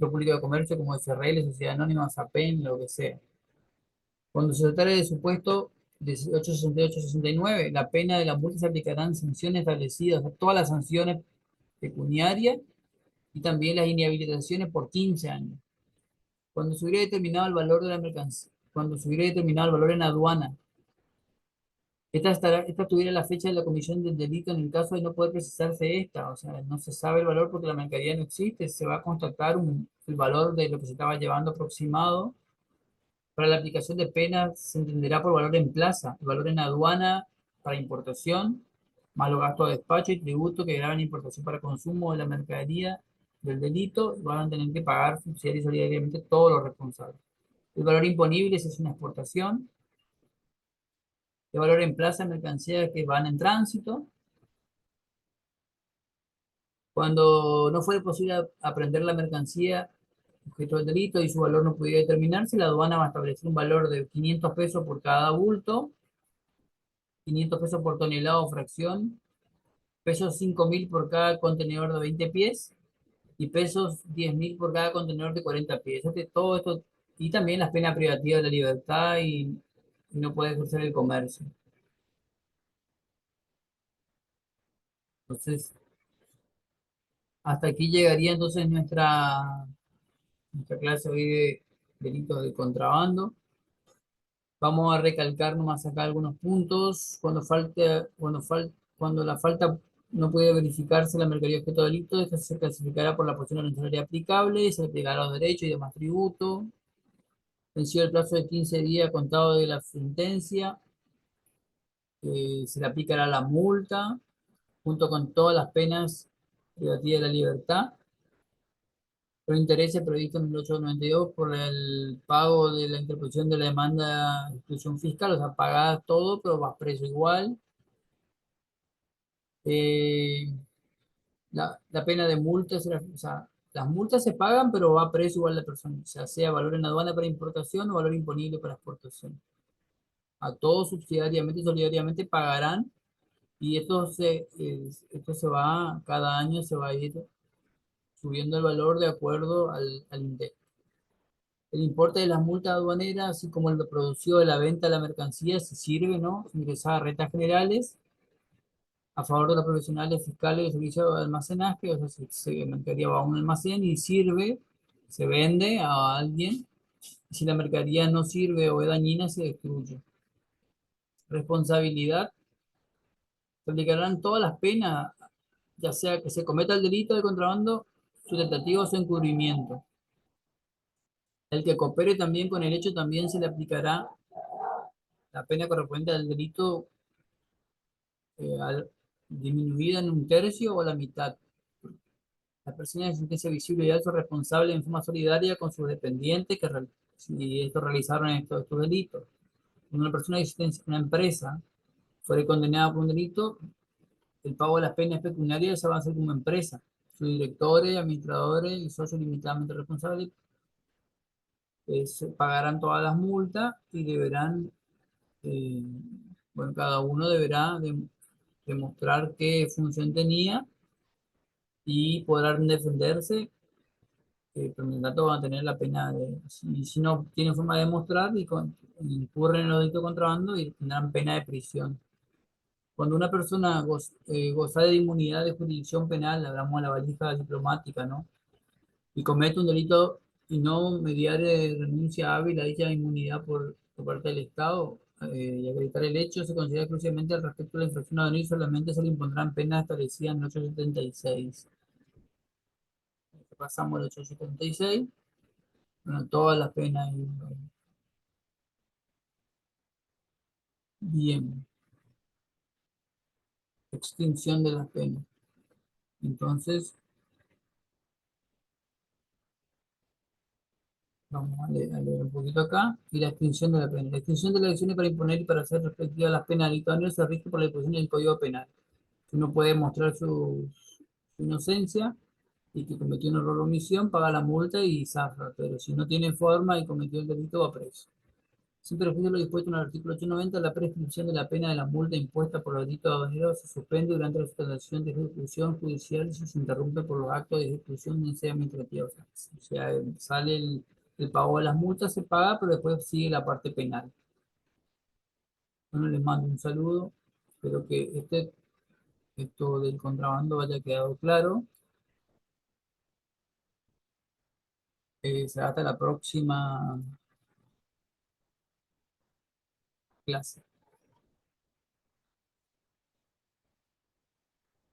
público de comercio como SRL, Sociedad Anónima, SAPEN, lo que sea. Cuando se trate de supuesto 1868-69, la pena de la multa se aplicarán sanciones establecidas, o sea, todas las sanciones pecuniarias y también las inhabilitaciones por 15 años. Cuando se hubiera determinado el valor de la mercancía, cuando se hubiera determinado el valor en aduana, esta tuviera la fecha de la comisión del delito en el caso de no poder precisarse esta, o sea, no se sabe el valor porque la mercadería no existe, se va a constatar el valor de lo que se estaba llevando aproximado. Para la aplicación de penas se entenderá por valor en plaza, el valor en aduana para importación, más los gastos de despacho y tributo que graban importación para consumo de la mercadería del delito, van a tener que pagar subsidiaria y solidariamente todos los responsables. El valor imponible si es una exportación, el valor en plaza de mercancías que van en tránsito. Cuando no fue posible apreender la mercancía objeto del delito y su valor no pudiera determinarse, la aduana va a establecer un valor de 500 pesos por cada bulto, 500 pesos por tonelada o fracción, pesos 5.000 por cada contenedor de 20 pies y pesos 10.000 por cada contenedor de 40 pies. Todo esto, y también las penas privativas de la libertad y no puede ejercer el comercio. Entonces, hasta aquí llegaría entonces nuestra clase hoy de delitos de contrabando. Vamos a recalcar nomás acá algunos puntos. Cuando la falta no puede verificarse la mercadería objeto de delito, esta se clasificará por la porción arancelaria aplicable, se aplicará los derechos y demás tributos. Vencido el plazo de 15 días contado de la sentencia, se le aplicará la multa, junto con todas las penas privativas de la libertad. Los intereses previstos en el 892 por el pago de la interposición de la demanda de exclusión fiscal, o sea, pagás todo, pero vas preso igual. Eh, la pena de multa, o sea, las multas se pagan, pero va preso igual la persona, o sea valor en aduana para importación o valor imponible para exportación. A todos subsidiariamente y solidariamente pagarán, y esto se va, cada año se va a ir subiendo el valor de acuerdo al index. El importe de las multas aduaneras, así como el de producido de la venta de la mercancía, se sirve, ¿no? Ingresar a rentas generales a favor de los profesionales fiscales de servicio de almacenaje, o sea, se mercadería va a un almacén y sirve, se vende a alguien, y si la mercadería no sirve o es dañina, se destruye. Responsabilidad, se aplicarán todas las penas, ya sea que se cometa el delito de contrabando, su tentativa o su encubrimiento. El que coopere también con el hecho también se le aplicará la pena correspondiente al delito disminuida en un tercio o la mitad. Las personas de sentencia visible y alto responsable en forma solidaria con sus dependientes si estos realizaron estos delitos. Cuando una persona de existencia, una empresa, fuere condenada por un delito, el pago de las penas pecuniarias se va a hacer como empresa. Sus directores, administradores y socios limitadamente responsables pagarán todas las multas y deberán, eh, bueno, cada uno deberá demostrar qué función tenía y podrán defenderse, pero en el dato van a tener la pena si no tienen forma de demostrar incurren en el delito de contrabando y tendrán pena de prisión. Cuando una persona goza de inmunidad de jurisdicción penal, hablamos de la valija diplomática, ¿no? Y comete un delito y no mediare renuncia hábil a dicha inmunidad por parte del Estado y acreditar el hecho, se considera exclusivamente al respecto de la infracción a venir, solamente se le impondrán penas establecidas en el 876. Pasamos al 876, bueno, todas las penas. Bien, extinción de las penas. Entonces, vamos a leer un poquito acá. Y la extinción de la pena. La extinción de las acciones para imponer y para hacer respectivas las penas del se rige por la disposición del Código Penal. Uno puede mostrar su inocencia y que cometió un error o omisión, paga la multa y zafa, pero si no tiene forma y cometió el delito, va preso. Sin perjuicio de lo dispuesto en el artículo 890, la prescripción de la pena de la multa impuesta por los delitos aduaneros se suspende durante la situación de ejecución judicial y se interrumpe por los actos de ejecución de sede administrativa. O sea, sale el pago de las multas, se paga, pero después sigue la parte penal. Bueno, les mando un saludo. Espero que esto del contrabando haya quedado claro. Será hasta la próxima clase.